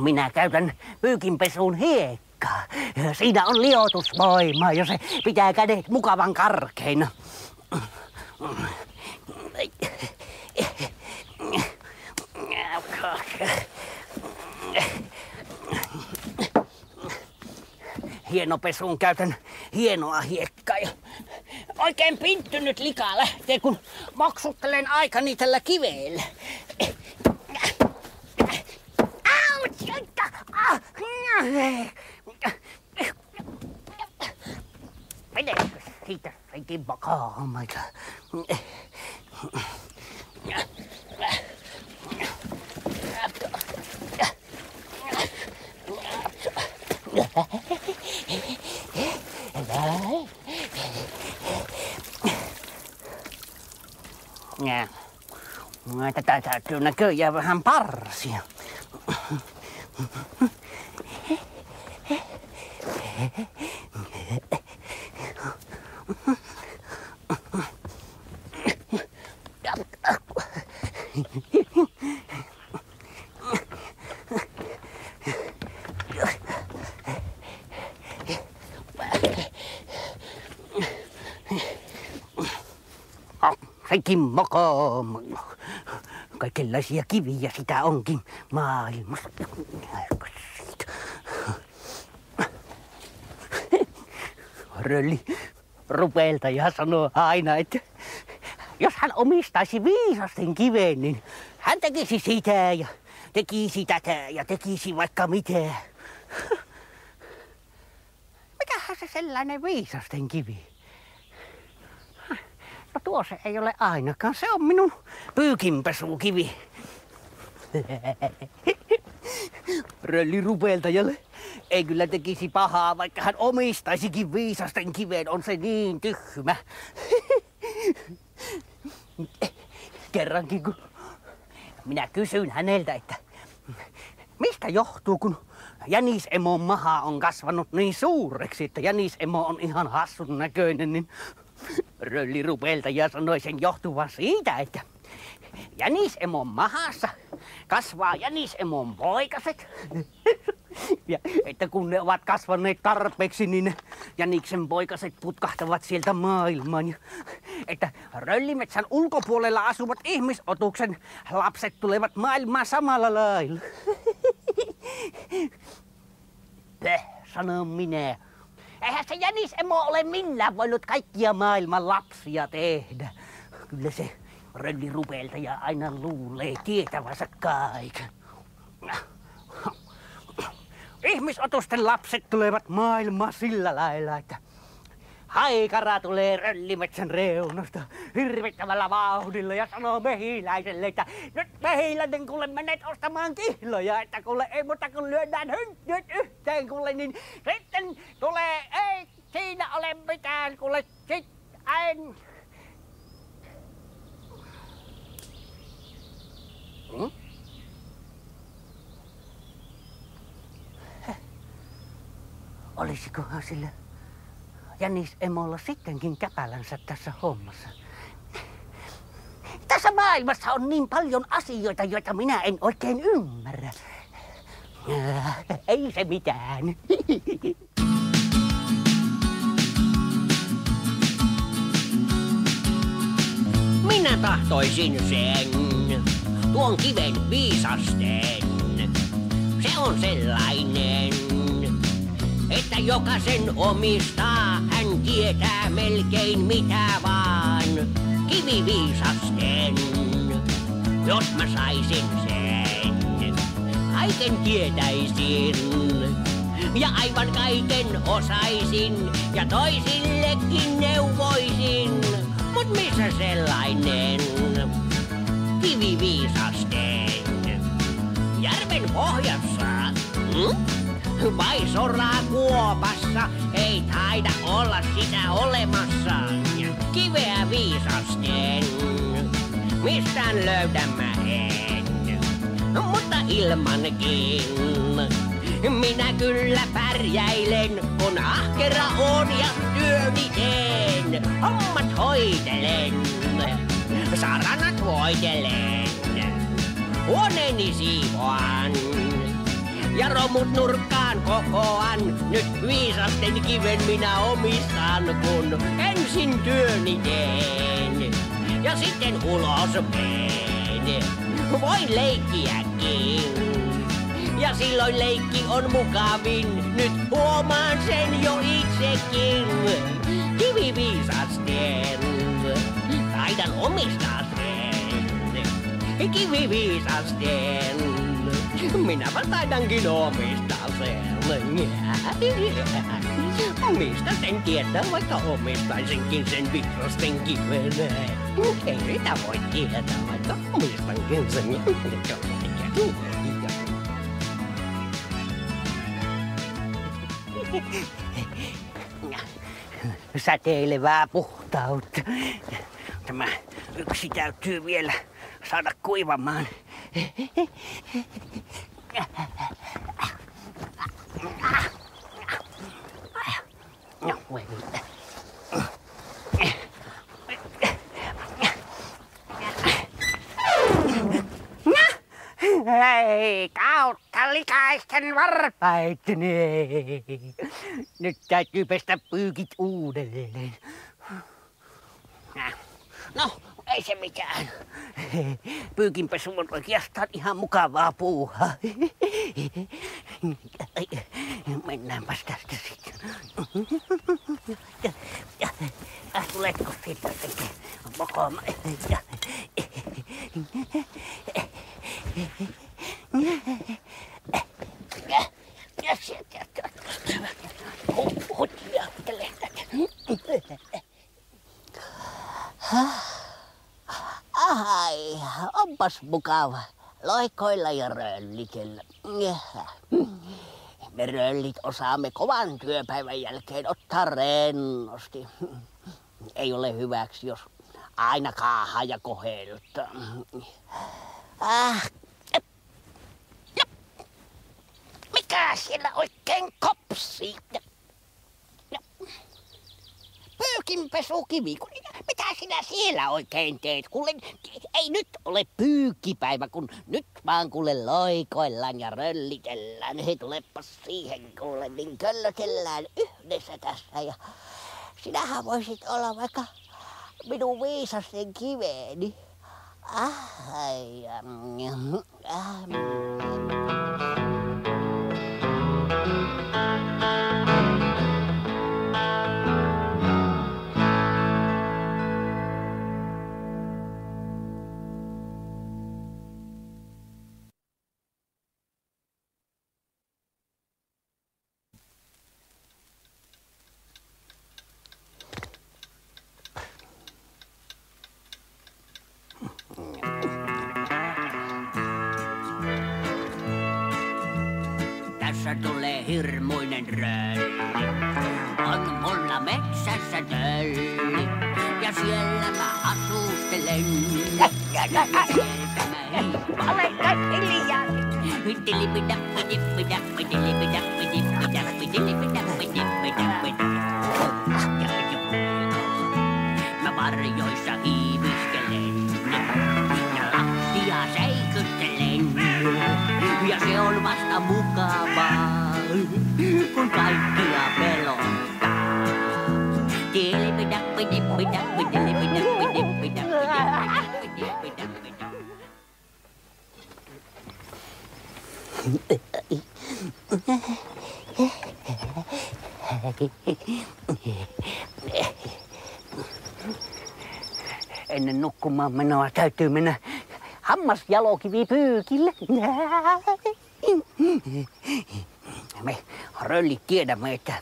Minä käytän pyykinpesuun hiekkaa. Siinä on liotusvoimaa ja se pitää kädet mukavan karkeina. hienopesuun käytän hienoa hiekkaa. Ja oikein pinttynyt lika lähtee, kun maksuttelen aikani tällä kiveellä. Meneekö siitä reikin makaamaita? Tätä täytyy näköjään vähän parsia. Sekin makaama. Kaikenlaisia kiviä sitä onkin maailmassa. Rölli Rupeltaja sanoo aina, että jos hän omistaisi viisasten kiven, niin hän tekisi sitä ja tekisi tätä ja tekisi vaikka mitä. Mikähän se sellainen viisasten kivi? No tuo se ei ole ainakaan. Se on minun pyykinpesukivi. Rölli Rupeltajalle ei kyllä tekisi pahaa, vaikka hän omistaisikin viisasten kiven. On se niin tyhmä. Kerrankin kun minä kysyin häneltä, että mistä johtuu, kun jänisemon maha on kasvanut niin suureksi, että jänisemo on ihan hassun näköinen, niin Rölli Rupeltaja sanoi sen johtuvan siitä, että jänisemon mahassa kasvaa jänisemon poikaset. Ja että kun ne ovat kasvaneet tarpeeksi, niin ne jäniksen poikaset putkahtavat sieltä maailmaan. Ja että Röllimetsän ulkopuolella asuvat ihmisotuksen lapset tulevat maailmaan samalla lailla. Sanon minä. Eihän se jänisemo ole millään voinut kaikkia maailman lapsia tehdä. Kyllä se Rölli Rupeltaja aina luulee tietävänsä kaiken. Ihmisotusten lapset tulevat maailmaan sillä lailla, että haikara tulee Röllimetsän reunasta hirvittävällä vauhdilla ja sanoo mehiläiselle, että nyt mehiläinen kuule menet ostamaan kihloja, että kuule ei muuta kun lyödään hynttyyt yhteen kuule, niin sitten tulee, ei siinä ole mitään kuule, sitten. Olisikohan sillä jänisemolla sittenkin käpälänsä tässä hommassa? Tässä maailmassa on niin paljon asioita, joita minä en oikein ymmärrä. Ei se mitään. Minä tahtoisin sen, tuon kiven viisasten. Se on sellainen, että jokaisen omistaa, hän tietää melkein mitä vaan. Kiviviisasten, jos mä saisin sen, kaiken tietäisin. Ja aivan kaiken osaisin, ja toisillekin neuvoisin. Mut missä sellainen kiviviisasten? Järven pohjassa? Vai sorakuopassa? Ei taida olla sitä olemassa. Kiveä viisasten, mistään löydän mä en. Mutta ilmankin minä kyllä pärjäilen, kun ahkera on ja työni teen. Hommat hoitelen, saranat voitelen, huoneeni siivoan ja romut nurkkaan kokoan. Nyt viisasten kiven minä omistan, kun ensin työni teen ja sitten ulos menen. Voin leikkiäkin Ja silloin leikki on mukavin, nyt huomaan sen jo itsekin. Kiviviisasten, taidan omistaa sen. Kiviviisasten, minäpä taidankin omistaa sen. Mistä sen tietää, vaikka omistaisinkin sen viisasten kiven? Ei sitä voi tietää, vaikka omistankin sen. Säteilevää puhtautta. Tämä yksi täytyy vielä saada kuivamaan. No, hei, kautta likaisten varpaitteni. Nyt täytyy pestä pyykit uudelleen. No, ei se mitään. Pyykinpesu on oikeastaan ihan mukavaa puuhaa. Mennäänpäs tästä sitten. Tuletko siitä sitten mokomaan? Ai, onpas mukava. Loikoilla ja röllitellä. Me röllit osaamme kovan työpäivän jälkeen ottaa rennosti. Ei ole hyväksi, jos aina kaahaa ja koheltaa. Mikä siellä oikein kopsii? Pyykinpesukivi, mitä sinä siellä oikein teet? Kuule, ei nyt ole pyykkipäivä, kun nyt vaan kuule loikoillaan ja röllitellään. He tulepas siihen kuule, niin köllötellään yhdessä tässä. Ja sinähän voisit olla vaikka minun viisasten kiveeni. Tässä tulee hirmuinen rölli. On mulla metsässä tölli. Ja siellä mä asustelen. Ja sieltä mä hiippaan. Olekas hiljaa. Mä varjoissa hiiviskelen. Ja lattia seikyttelen. Ja se on vasta mukavaa, kun kaikkia pelottaa. Ennen nukkumaan menoa täytyy mennä hammasjalokivipyykille. Me röllit tiedämme, että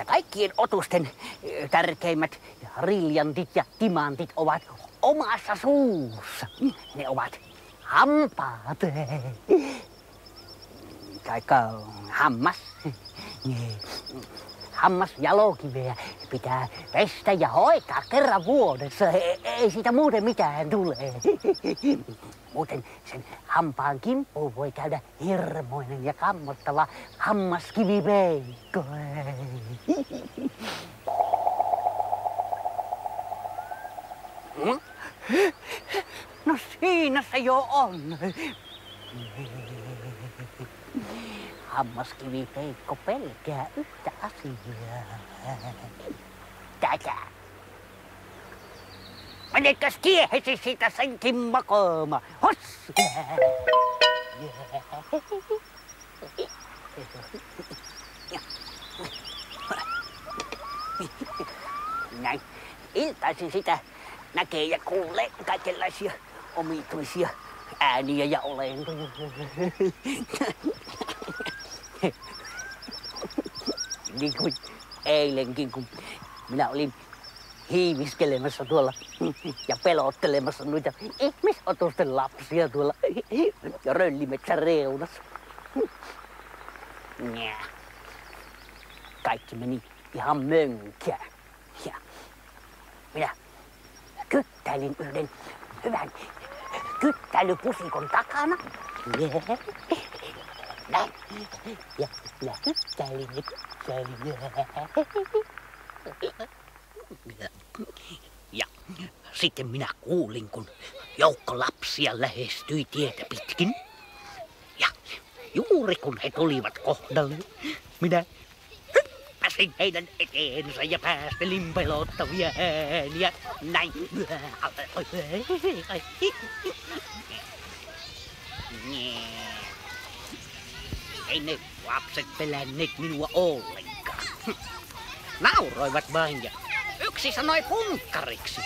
kaikkien otusten tärkeimmät briljantit ja timantit ovat omassa suussa. Ne ovat hampaat. Taikka hammas. Hammasjalokiveä pitää pestä ja hoitaa kerran vuodessa. Ei siitä muuten mitään tule. Muuten sen hampaan kimppuun voi käydä hirmoinen ja kammottava hammaskivipeikko. No siinä se jo on. Hammaskivipeikko pelkää yhtä asiaa. Tätä. Menekäs tiehesi siitä senkin makooma. Hoss! Näin. Iltaisin sitä näkee ja kuulee kaikenlaisia omituisia ääniä ja olentoja. Niin kuin eilenkin, kun minä olin hiiviskelemässä tuolla ja pelottelemassa noita ihmisotusten lapsia tuolla röllimetsän reunassa. Kaikki meni ihan mönkään. Ja minä kyttäilin yhden hyvän kyttäilypusikon takana. Näin. Ja minä kyttäilin ja kyttäilin. Ja sitten minä kuulin, kun joukko lapsia lähestyi tietä pitkin. Ja juuri kun he tulivat kohdalle, minä hyppäsin heidän eteensä ja päästelin pelottavia ääniä. Näin. Ei ne lapset pelänneet minua ollenkaan. Nauroivat vain ja yksi sanoi punkkariksi.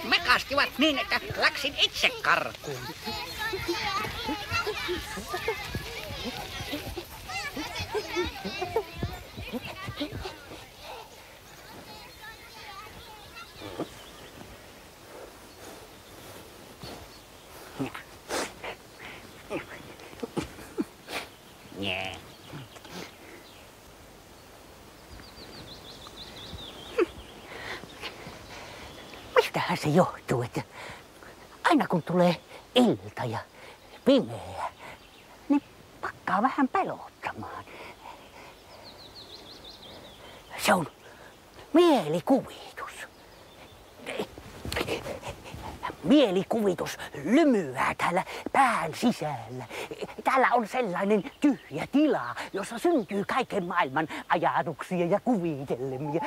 Mekastivat niin, että läksin itse karkuun. Mistähän se johtuu, että aina kun tulee ilta ja pimeä, niin pakkaa vähän pelottamaan. Se on mielikuvitus. Mielikuvitus lymyää täällä pään sisällä. Täällä on sellainen tyhjä tila, jossa syntyy kaiken maailman ajatuksia ja kuvitelmia.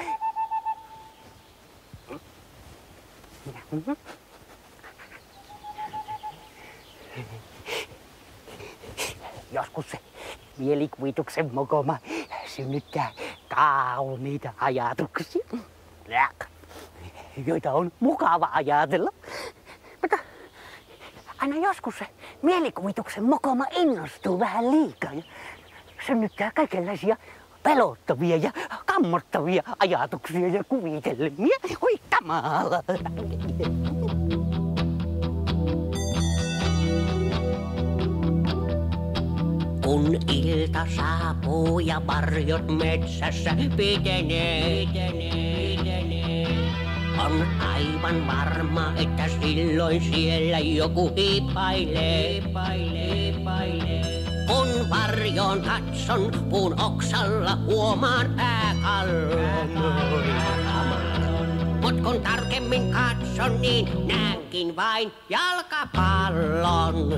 Joskus se mielikuvituksen mokoma synnyttää kauniita ajatuksia, joita on mukava ajatella. Mutta aina joskus se mielikuvituksen mokoma innostuu vähän liikaa ja synnyttää kaikenlaisia pelottavia ja kammottavia ajatuksia ja kuvitelmia. Oi kamala! Kun ilta saapuu ja varjot metsässä pitenee, on aivan varma, että silloin siellä joku hiipailee. Kun varjoon katson, puun oksalla huomaan pääkallon. Mut kun tarkemmin katson, niin näenkin vain jalkapallon.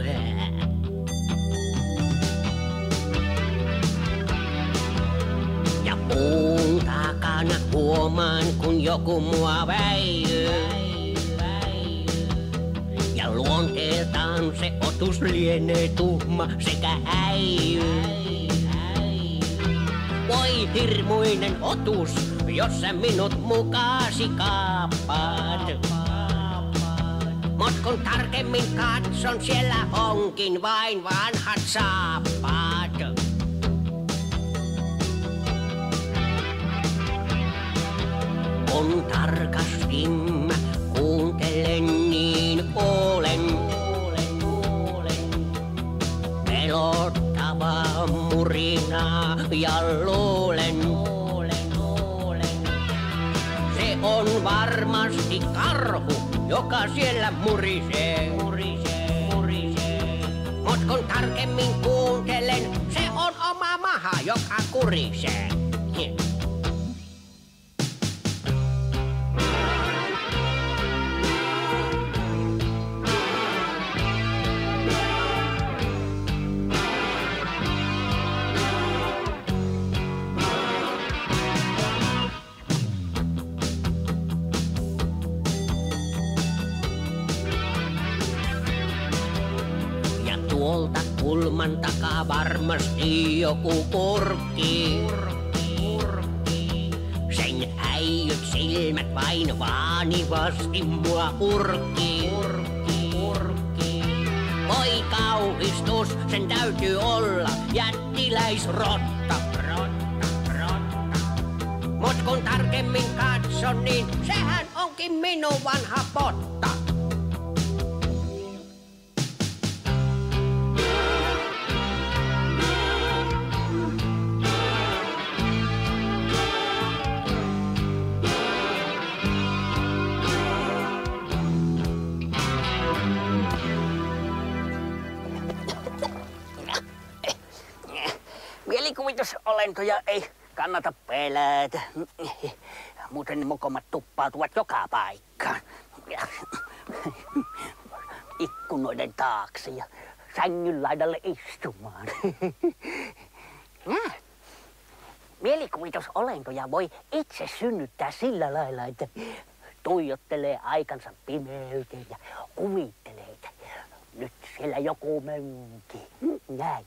Ja puun takana huomaan, kun joku mua väijyy. Ja luonteeltaan se otus lienee tuhma sekä häijy. Voi hirmuinen otus, jos sä minut mukaasi kaappaat. Mut kun tarkemmin katson, siellä onkin vain vanhat saappaat. Kun tarkasti mä kuuntelen, niin olen pelottavaa murinaa ja luulen. Se on varmasti karhu, joka siellä murisee. Mut kun tarkemmin kuuntelen, se on oma maha, joka kurisee. kulman takaa varmasti joku purkki. Sen äijyt silmät vain vaanivasti mua urkki. Voi kauhistus, sen täytyy olla jättiläisrotta. Mut kun tarkemmin katson, niin sehän onkin minun vanha potta. Mielikuvitusolentoja ei kannata pelätä. Muuten mokomat tuppautuvat joka paikkaan. Ikkunoiden taakse ja sängyn laidalle istumaan. Mielikuvitusolentoja voi itse synnyttää sillä lailla, että tuijottelee aikansa pimeyteen ja kuvittelee, että nyt siellä joku mönki. Näin.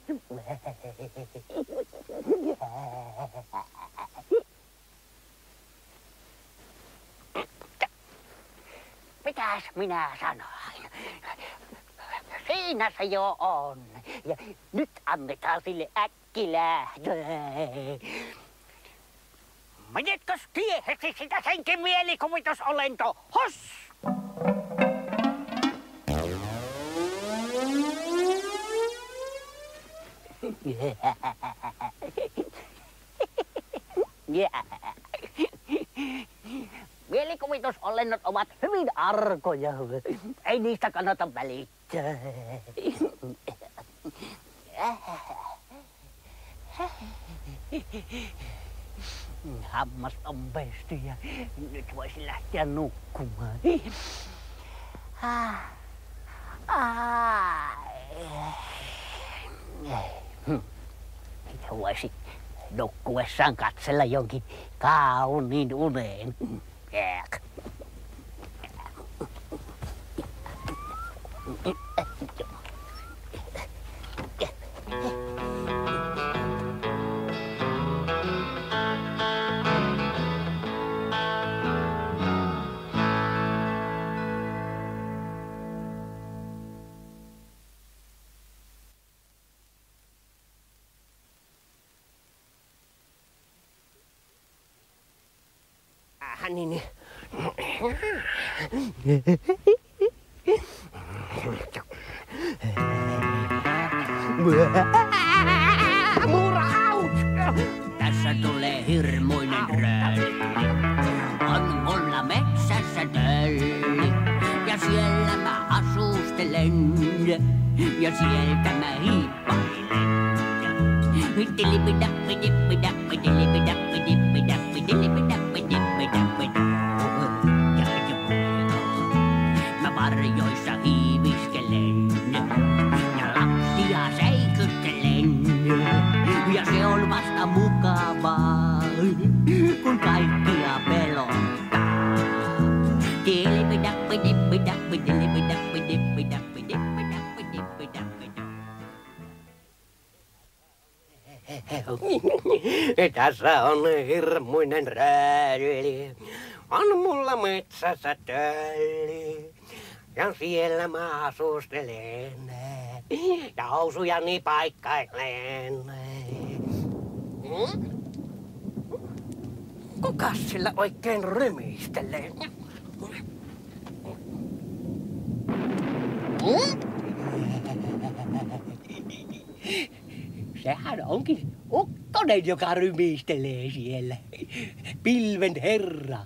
Mitäs minä sanoin? Siinä se jo on. Ja nyt annetaan sille äkkilähtö. Menetkös tiehesi sitä senkin mielikuvitusolento? Hos! Mielikuvitusolennot ovat hyvin arkoja. Ei niistä kannata välittää. Hammas on pesty ja nyt voisi lähteä nukkumaan. Voisi nukkuessaan katsella jonkin kauniin uneen. Niin. Tässä tulee hirmuinen rölli. On mulla metsässä tölli. Ja siellä mä asustelen. Ja sieltä mä hiippailen. Mä varjoissa hiiviskelen ja lattia seikyttelen. Ja se on vasta mukavaa, kun kaikkia pelottaa. Tässä on hirmuinen rölli. On mulla metsässä tölli. Ja siellä mä asustelen. Ja housujani paikkailen. Kukas sillä oikein rymistelee? Sehän onkin ukkonen, joka rymistelee siellä. Pilven herra.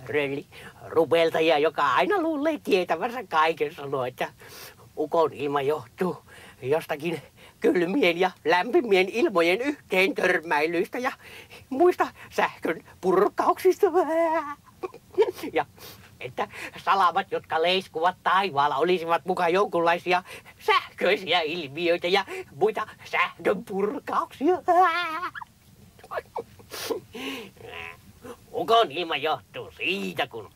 Rölli, rupeltaja, joka aina luulee tietävänsä kaiken, sanoo, että ukon ilma johtuu jostakin kylmien ja lämpimien ilmojen yhteen törmäilyistä ja muista sähkön purkauksista. Ja että salamat, jotka leiskuvat taivaalla, olisivat mukaan jonkunlaisia sähköisiä ilmiöitä ja muita sähkön purkauksia. Ukon ilma johtuu siitä, kun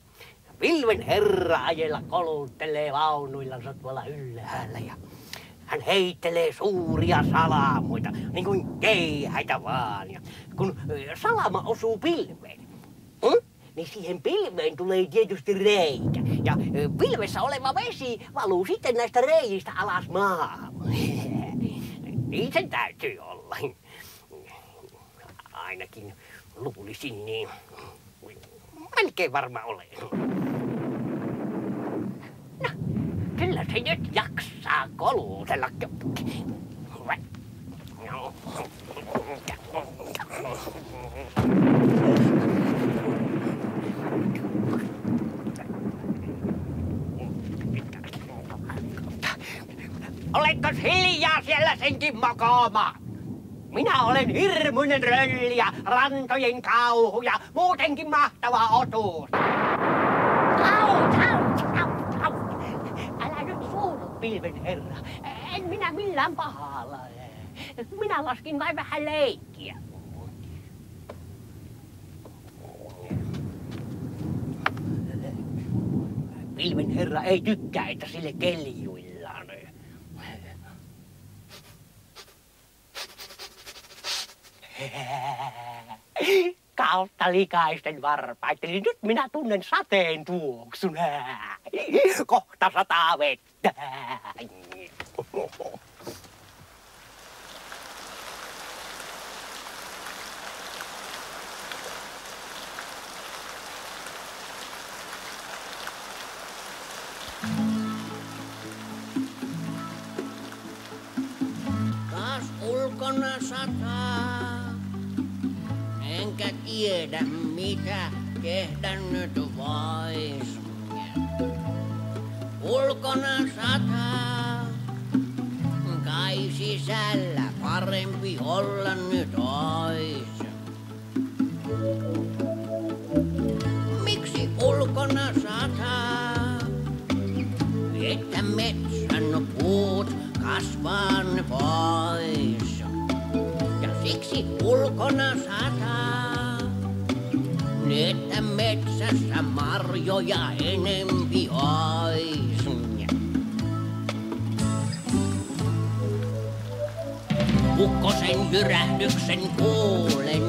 pilven herra ajella koluttelee vaunuillansa tuolla ylhäällä ja hän heittelee suuria salamoita, niin kuin keihäitä vaan. Ja kun salama osuu pilveen, niin siihen pilveen tulee tietysti reikä. Ja pilvessä oleva vesi valuu sitten näistä reiistä alas maahan. Niin sen täytyy olla. Ainakin luulisin niin. Melkein varma olen. No, kyllä se nyt jaksaa kolutella. Oletkos hiljaa siellä senkin mokooma? Minä olen hirmuinen rölli ja rantojen kauhu ja muutenkin mahtava otuus. Älä nyt suutu, pilven herra. En minä millään pahalla. Minä laskin vain vähän leikkiä. Pilven herra ei tykkää, että sille keljuillaan. Kautta likaisten varpaitten, nyt minä tunnen sateen tuoksun. Kohta sataa vettä. Taas ulkona sataa, enkä tiedä mitä tehdän nyt vois. Ulkona sataa, kai sisällä parempi olla nyt ois. Miksi ulkona sataa, että metsän puut kasvaa pois? Ja siksi ulkona sataa, että metsässä marjoja enempi ois. Ukkosen jyrähdyksen kuulen,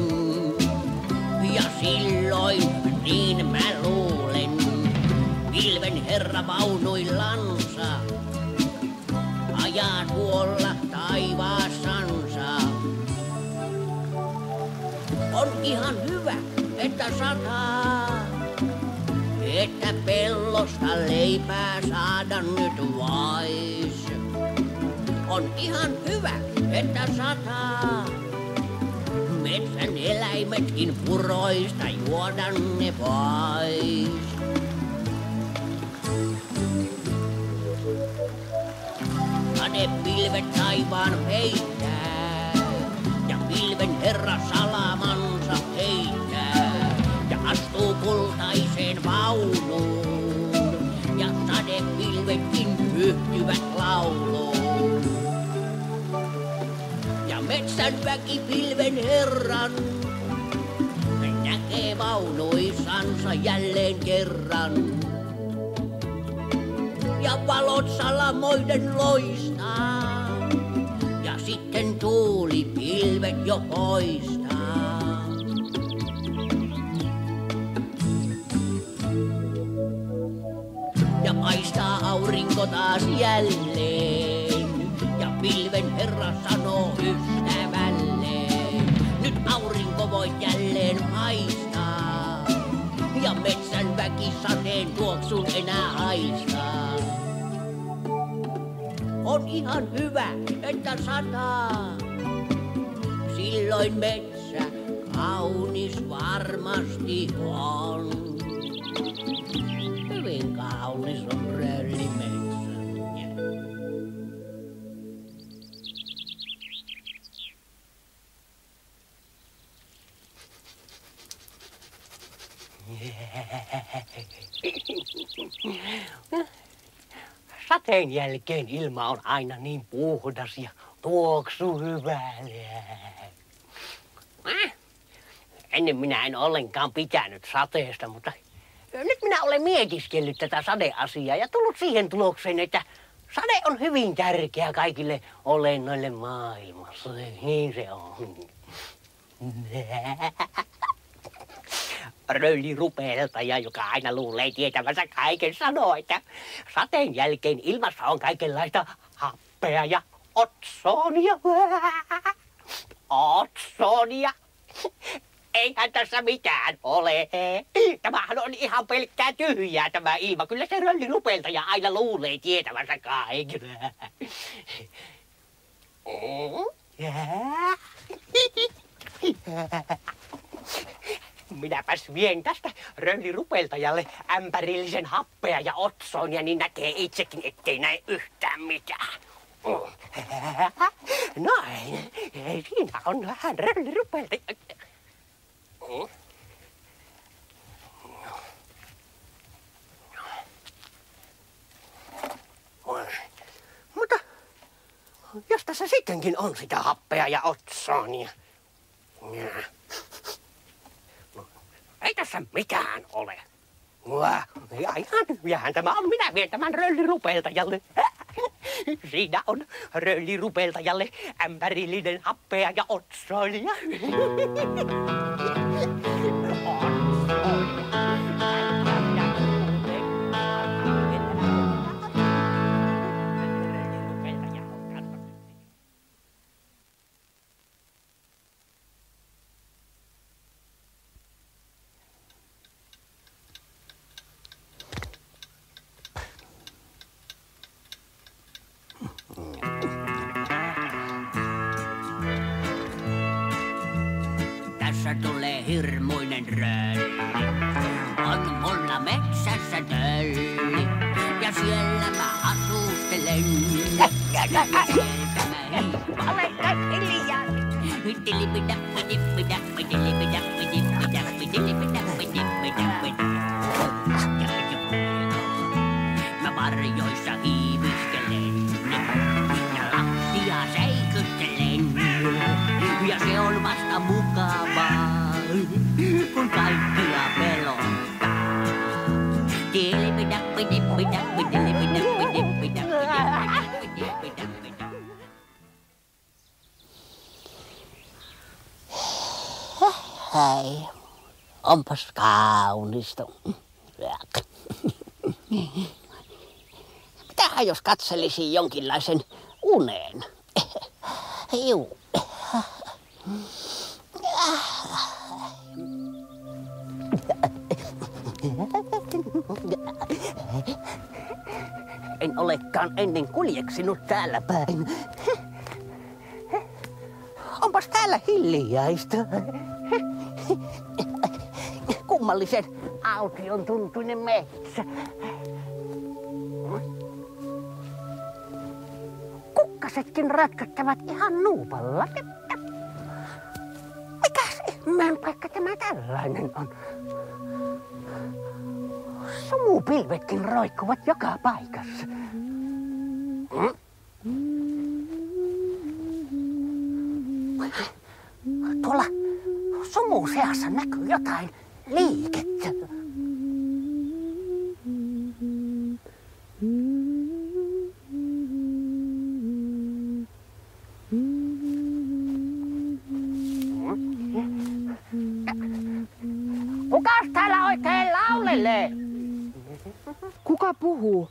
ja silloin niin mä luulen, pilven herra vaunuillansa ajaa tuolla taivaassansa. On ihan hyvä, että sataa, että pellosta leipää saada nyt vois. On ihan hyvä, että sataa, metsän eläimetkin puroista juoda ne pois. Sadepilvet taivaan peittää, ja pilven herra salamansa heittää, ja astuu kultaiseen vaunuun, ja sadepilvetkin yhtyvät lauluun. Ja metsän väki pilven herran näkee vaunuissansa jälleen kerran. Ja valot salamoiden loistaa, ja sitten tuuli pilvet jo poistaa. Ja paistaa aurinko taas jälleen, ja pilven herra sanoo ystävälleen, nyt aurinko voi jälleen paistaa, ja metsän väki sateen tuoksun enää haistaa. On ihan hyvä, että sataa, silloin metsä kaunis varmasti on. Hyvin kaunis on röllimetsä. Sateen jälkeen ilma on aina niin puhdas ja tuoksuu hyvälle. Ennen minä en ollenkaan pitänyt sateesta, mutta nyt minä olen mietiskellyt tätä sadeasiaa ja tullut siihen tulokseen, että sade on hyvin tärkeä kaikille olennoille maailmassa. Niin se on. Röllirupeltaja, joka aina luulee tietävänsä kaiken, sanoo, että sateen jälkeen ilmassa on kaikenlaista happea ja otsonia. Otsonia. Eihän tässä mitään ole. Tämähän on ihan pelkkää tyhjää tämä ilma. Kyllä se röllirupeltaja aina luulee tietävänsä kaiken. Minäpäs vien tästä röllirupeltajalle ämpärillisen happea ja otsonia, niin näkee itsekin, ettei näe yhtään mitään. Noin, siinä on vähän röllirupeltaja. Mutta jos tässä sittenkin on sitä happea ja otsonia. Ei tässä mitään ole. Ihan tyhjähän tämä on. Minä vien tämän röllirupeltajalle. Siinä on röllirupeltajalle ämpärillinen happea ja otsonia. Tässä tulee hirmuinen rölli. On mulla metsässä tölli. Ja siellä mä asustelen. Ja sieltä mä hiipan. Ole hiljaa. Mä varjoissa hiiviskelen. Ja lattia seikyttelen. Ja se on vasta mukavaa, kun kaikkia pelottaa. Hei, onpas kaunista. Mitähän jos katselisin jonkinlaisen unen? Juu. En olekaan ennen kuljeksinut täällä päin. Onpas täällä hiljaista. Kummallisen aution tuntuinen metsä. Kukkasetkin rötköttävät ihan nuupalla. Mikäs ihmeen paikka tämä tällainen on? Sumupilvetkin roikkuvat joka paikassa. Tuolla sumun seassa näkyy jotain liikettä. Kukas täällä oikein laulelee? Kuka puhuu?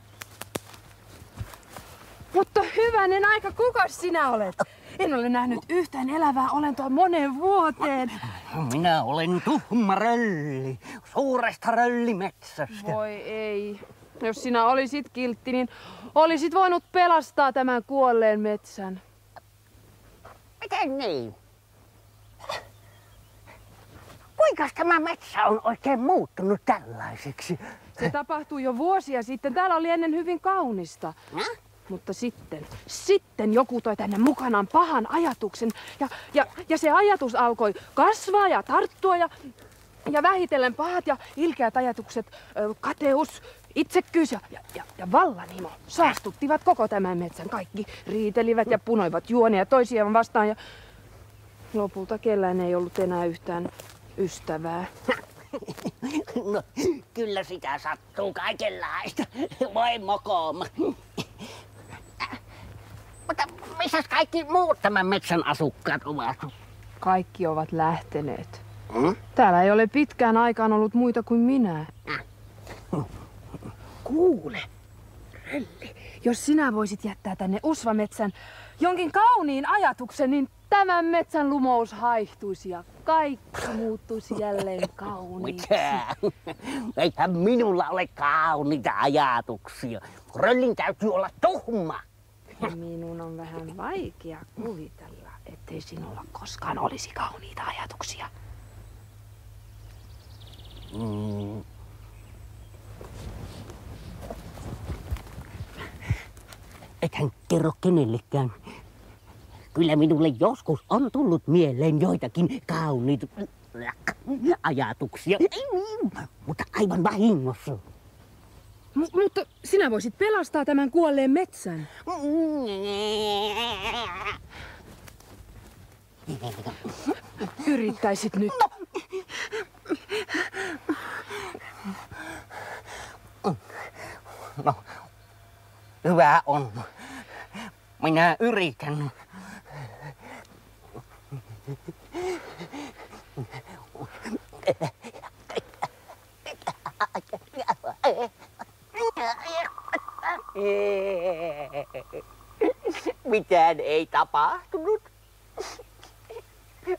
Mutta hyvänen aika, kukas sinä olet? En ole nähnyt yhtään elävää olentoa moneen vuoteen. Minä olen Tuhma Rölli, suuresta röllimetsästä. Voi ei. Jos sinä olisit kiltti, niin olisit voinut pelastaa tämän kuolleen metsän. Miten niin? Kuinka tämä metsä on oikein muuttunut tällaiseksi? Se tapahtui jo vuosia sitten. Täällä oli ennen hyvin kaunista. Häh? Mutta sitten joku toi tänne mukanaan pahan ajatuksen. Ja se ajatus alkoi kasvaa ja tarttua ja vähitellen pahat ja ilkeät ajatukset, kateus, itsekkyys ja vallanhimo saastuttivat koko tämän metsän. Kaikki riitelivät ja punoivat juonia toisiaan vastaan ja lopulta kellään ei ollut enää yhtään ystävää? No, kyllä sitä sattuu kaikenlaista. Voi mokooma. Mutta missäs kaikki muut tämän metsän asukkaat ovat? Kaikki ovat lähteneet. Täällä ei ole pitkään aikaan ollut muita kuin minä. Kuule, Rölli, jos sinä voisit jättää tänne usvametsän jonkin kauniin ajatuksen, niin tämän metsän lumous haihtuisi ja kaikki muuttuisi jälleen kauniiksi. Mitä? Eihän minulla ole kauniita ajatuksia. Röllin täytyy olla tuhma. Minun on vähän vaikea kuvitella, ettei sinulla koskaan olisi kauniita ajatuksia. Ethän kerro kenellekään. Kyllä minulle joskus on tullut mieleen joitakin kauniita ajatuksia. Mutta aivan vahingossa. Mutta sinä voisit pelastaa tämän kuolleen metsän. Yrittäisit nyt. No, hyvä on. Minä yritän. Mitään ei tapahtunut.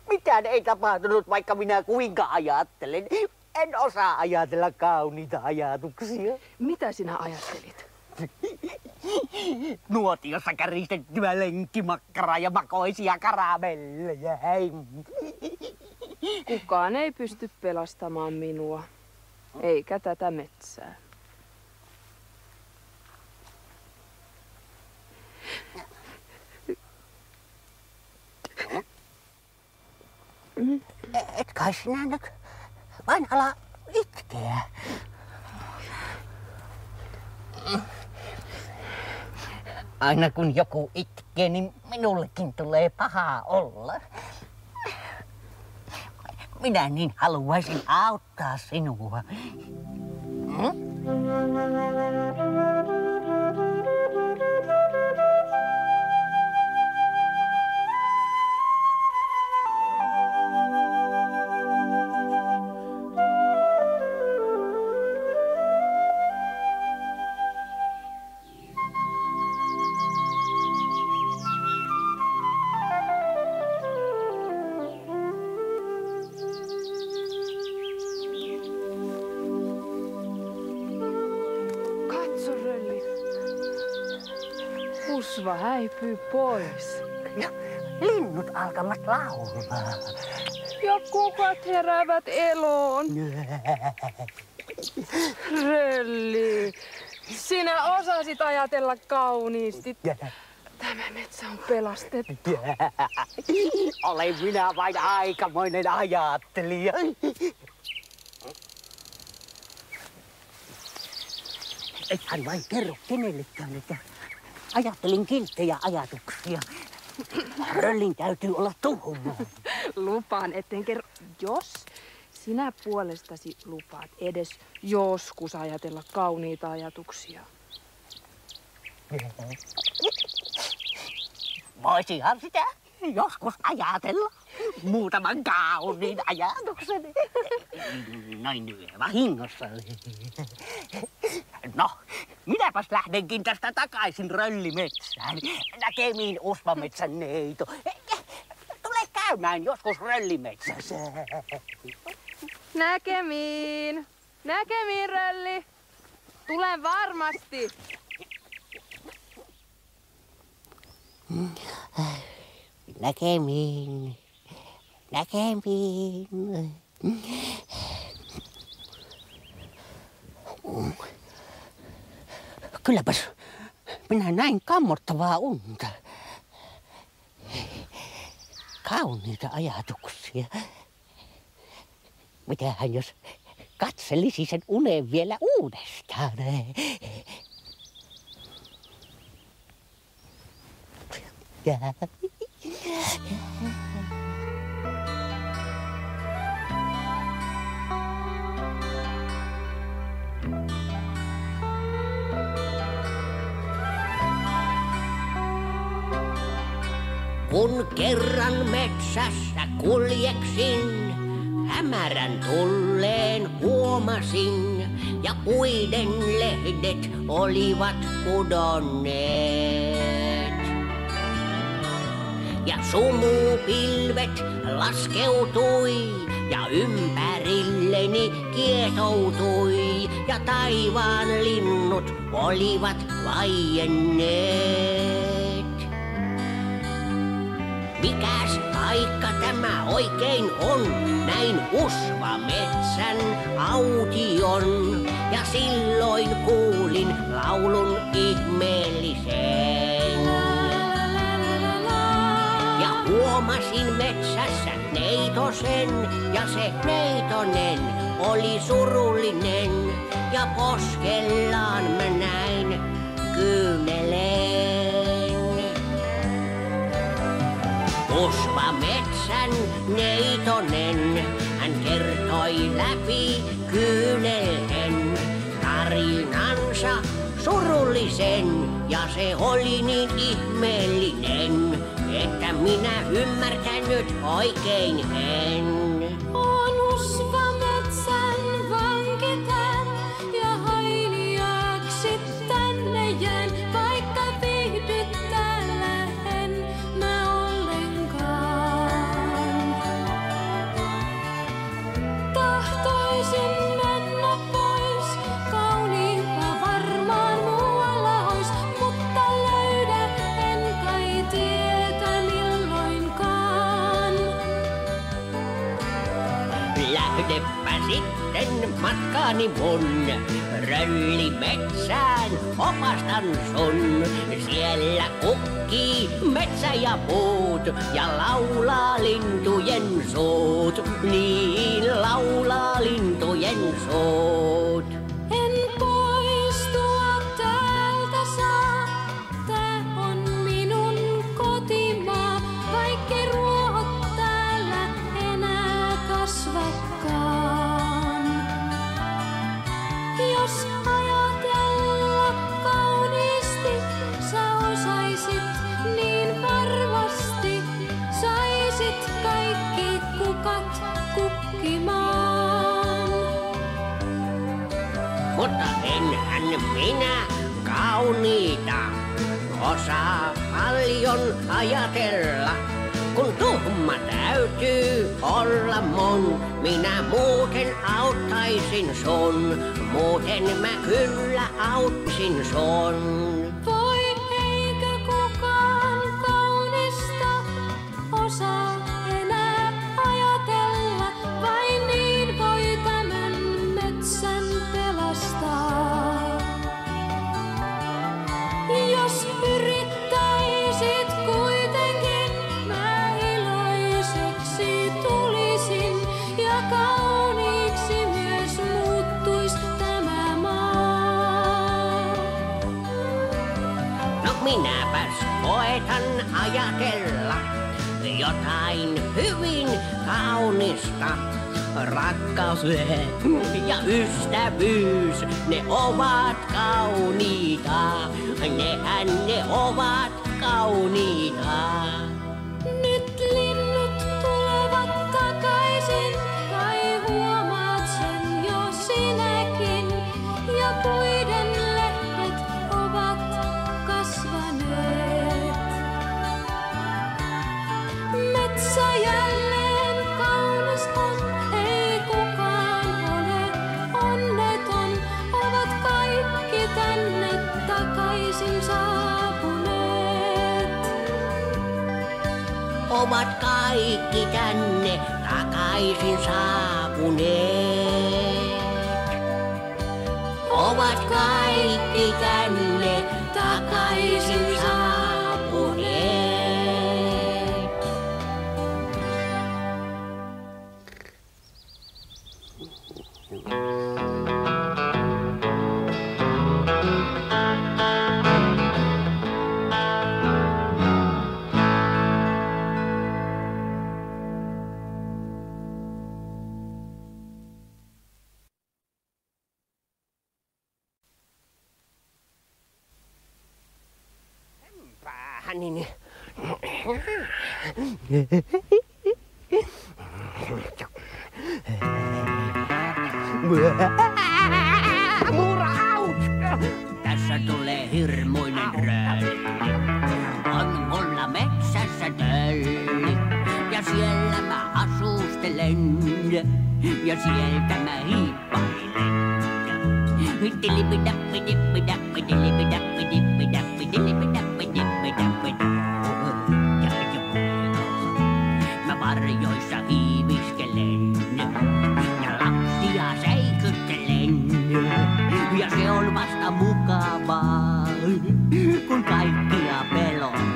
Mitään ei tapahtunut, vaikka minä kuinka ajattelen. En osaa ajatella kauniita ajatuksia. Mitä sinä ajattelit? Nuotiossa käristettyä lenkkimakkaraa ja makoisia karamelleja. Kukaan ei pysty pelastamaan minua, eikä tätä metsää. Et kai sinä nyt vain ala itkeä. Aina kun joku itkee, niin minullekin tulee paha olla. Minä niin haluaisin auttaa sinua. Usva häipyy pois. Ja linnut alkavat laulaa. Ja kukat heräävät eloon. Rölli, sinä osasit ajatella kauniisti. Tämä metsä on pelastettu. Olen minä vain aikamoinen ajattelija. Ethän vain kerro kenellekään, että ajattelin kilttejä ajatuksia. Röllin täytyy olla tuhma. Lupaan, etten kerro. Jos sinä puolestasi lupaat edes joskus ajatella kauniita ajatuksia. Voisihan sitä joskus ajatella muutaman kauniin ajatuksen. Noin vahingossa. No, minäpäs lähdenkin tästä takaisin Röllimetsään. Näkemiin usvametsän neito. Tule käymään joskus Röllimetsässä. Näkemiin. Näkemiin, Rölli. Tulen varmasti. Näkemiin. Näkemiin. Kylläpäs minä näin kammottavaa unta. Kauniita ajatuksia. Mitähän jos katselisi sen unen vielä uudestaan? kun kerran metsässä kuljeksin, hämärän tulleen huomasin, ja puiden lehdet olivat pudonneet. Ja sumupilvet laskeutui, ja ympärilleni kietoutui, ja taivaan linnut olivat vaienneet. Mikäs paikka tämä oikein on, näin usvametsän aution, ja silloin kuulin laulun ihmeellisen. Ja huomasin metsässä neitosen, ja se neitonen oli surullinen, ja poskellaan mä näin kyynelen. Usvametsän neitonen, hän kertoi läpi kyynelten tarinansa surullisen, ja se oli niin ihmeellinen, että minä ymmärtänyt oikein en. On usvametsän vankitän, ja hailiaaksi tänne jään, vaikka viihdyttää en mä ollenkaan. Tahtoisin mennä pois, kauniimpaa varmaan muualla ois, mutta löydä en kai tietä milloinkaan. Lähdepä sitten matkaani mun, röllimetsään opastan sun. Siellä kukkii metsä ja puut, ja laulaa lintujen suut, niin laulaa lintujen suut. En poistua täältä saa, tää on minun kotimaa, vaikkei ruohot täällä enää kasvakaan. Jos ajatella kauniisti, sä osaisit niin varmasti, saisit kaikki kukat kukkimaan. Mutta enhän minä kauniita osaa paljon ajatella. Kun tuhma täytyy olla mun, minä muuten auttaisin sun. Muuten mä kyllä autsin sun. Voi eikö kukaan kaunista osaa enää ajatella, vain niin voi tämän metsän pelastaa. Jos yrittäisit kuitenkin, mä iloiseksi tulisin, ja kauniiksi myös muuttuis tämä maa. No minäpäs koetan ajatella jotain hyvin kaunista. Rakkaus ja ystävyys, ne ovat kauniita. Nehän ne ovat kauniita. Nyt linnut tulevat takaisin, kai huomaat sen jo sinäkin, ja puiden lehdet ovat kasvaneet. Metsä jälleen kaunis on, ei kukaan ole onneton, ovat kaikki tänne takaisin saapuneet. Ovat kaikki tänne takaisin saapuneet. Ovat kaikki tänne takaisin saapuneet. Niin, Muraus! Tässä tulee hirmuinen rölli. On mulla metsässä tölli. Ja siellä mä asustelen. Ja sieltä mä hiippailen. Mä varjoissa hiiviskelen. Ja lapsia säikyttelen. Ja se on vasta mukavaa, kun kaikkia pelottaa.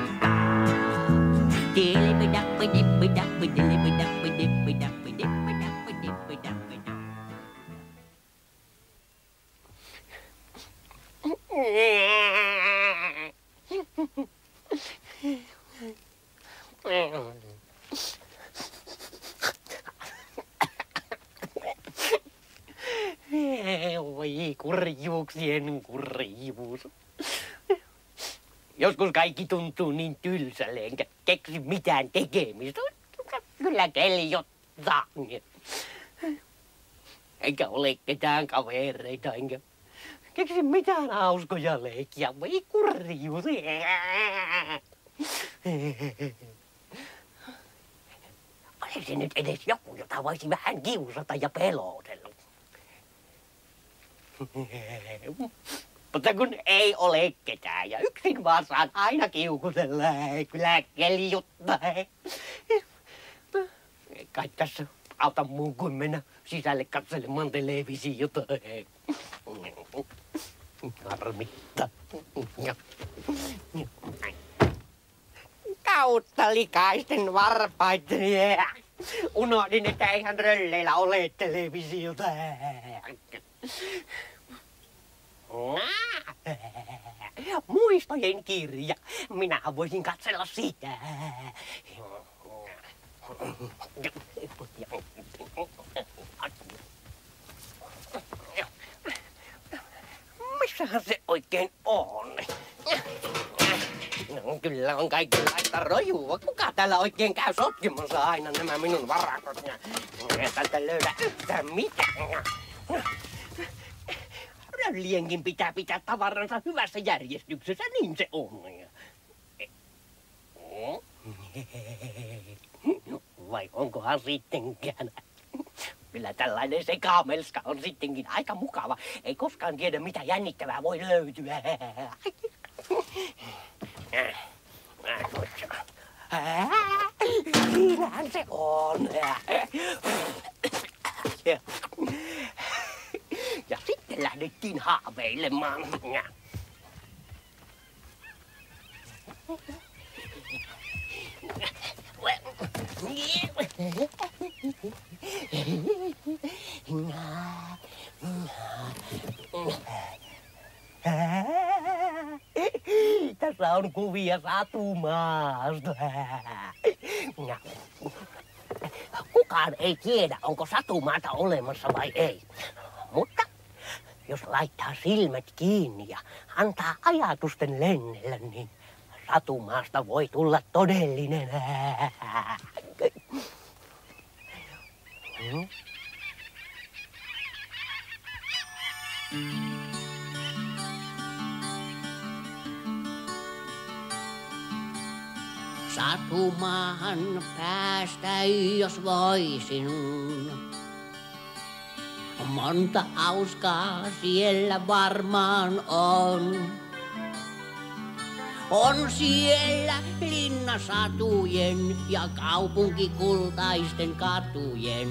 Oi, kurjuuksien kurjuus. Joskus kaikki tuntuu niin tylsälle, enkä keksi mitään tekemistä. Kyllä keljottaa. Eikä ole ketään kavereita, enkä keksi mitään hauskoja leikkiä. Voi kurjuus. Olisi nyt edes joku, jota voisi vähän kiusata ja pelotella. Mutta kun ei ole ketään ja yksin vaan saan aina kiukutella, kyllä keljuttaa. Kai tässä auta muu kuin mennä sisälle katselemaan televisiota. Harmittaa. Kautta likaisten varpaiden. Unohdin, että eihän rölleillä ole televisiota. Muistojen kirja. Minä voisin katsella sitä. Missähän se oikein on? No, kyllä on kaikenlaista rojua. Kuka täällä oikein käy sotkimassa aina nämä minun varakot? Ei täältä löydä yhtään mitään. Röllienkin pitää pitää tavaransa hyvässä järjestyksessä, niin se on. Vai onkohan sittenkään? Kyllä tällainen sekamelska on sittenkin aika mukava. Ei koskaan tiedä, mitä jännittävää voi löytyä. Siinähän se on. Ja sitten lähdettiin haaveilemaan. Tässä on kuvia Satumaasta. Kukaan ei tiedä, onko Satumaata olemassa vai ei. Mutta jos laittaa silmät kiinni ja antaa ajatusten lennellä, niin Satumaasta voi tulla todellinen. Satumaahan päästä, jos voisin. Monta hauskaa siellä varmaan on. On siellä linnasatujen ja kaupunkikultaisten katujen.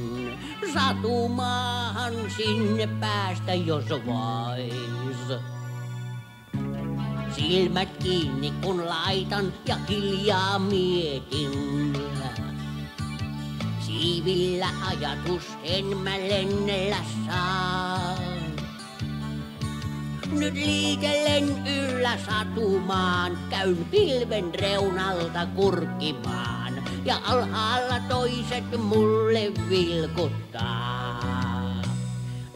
Satumaahan sinne päästä, jos vois. Silmät kiinni kun laitan ja hiljaa mietin. Siivillä ajatusten mä lennellä saan. Nyt liikellen yllä Satumaan, käyn pilven reunalta kurkkimaan. Ja alhaalla toiset mulle vilkuttaa.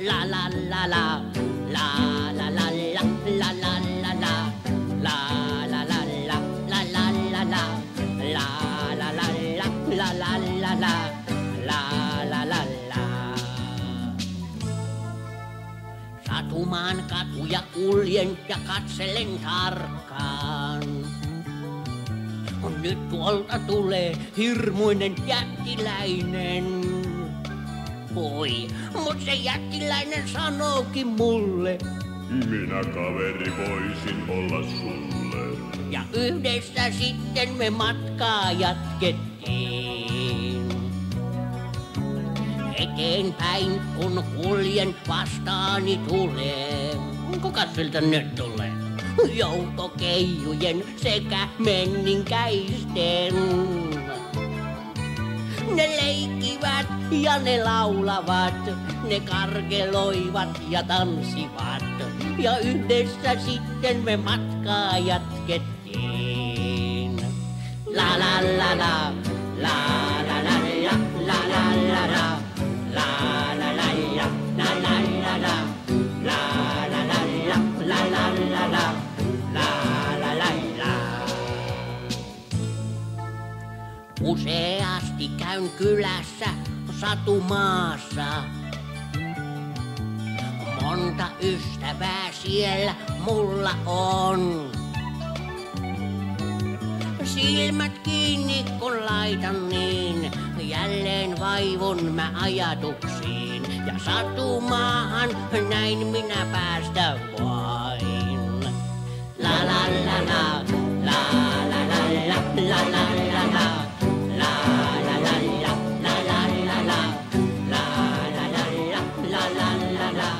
La la la la, la la la la, la la la la, la la la la, la la la la, la la la la. kuljen ja katselen tarkkaan. Nyt tuolta tulee hirmuinen jättiläinen. Voi, mut se jättiläinen sanookin mulle. Minä kaveri voisin olla sulle. Ja yhdessä sitten me matkaa jatkettiin. Eteenpäin kun kuljen vastaani tulee. Kuka siltä nyt tulee? Joukko keijujen sekä menninkäisten. Ne leikkivät ja ne laulavat, ne karkeloivat ja tanssivat. Ja yhdessä sitten me matkaa jatkettiin. La la la la, la la la la, la la la la, la la la la, la la la la, la la la la, la la la la, la la la la. Useasti käyn kylässä satumaassa. Monta ystävää siellä mulla on. Silmät kiinni kun laitan niin, jälleen vaivun mä ajatuksiin. Ja satumaahan näin minä päästä vain. La la la la, la la la la, la la la la, la la la la, la la la la, la la la la, la la la la.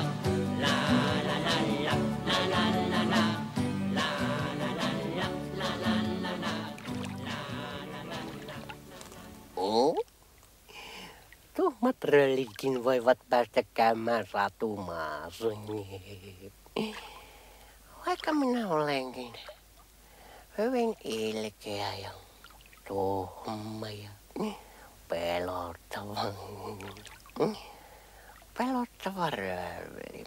Tuhmat röllitkin voivat päästä käymään satumaassa. Vaikka minä olenkin hyvin ilkeä ja tuhma ja pelottava rölli.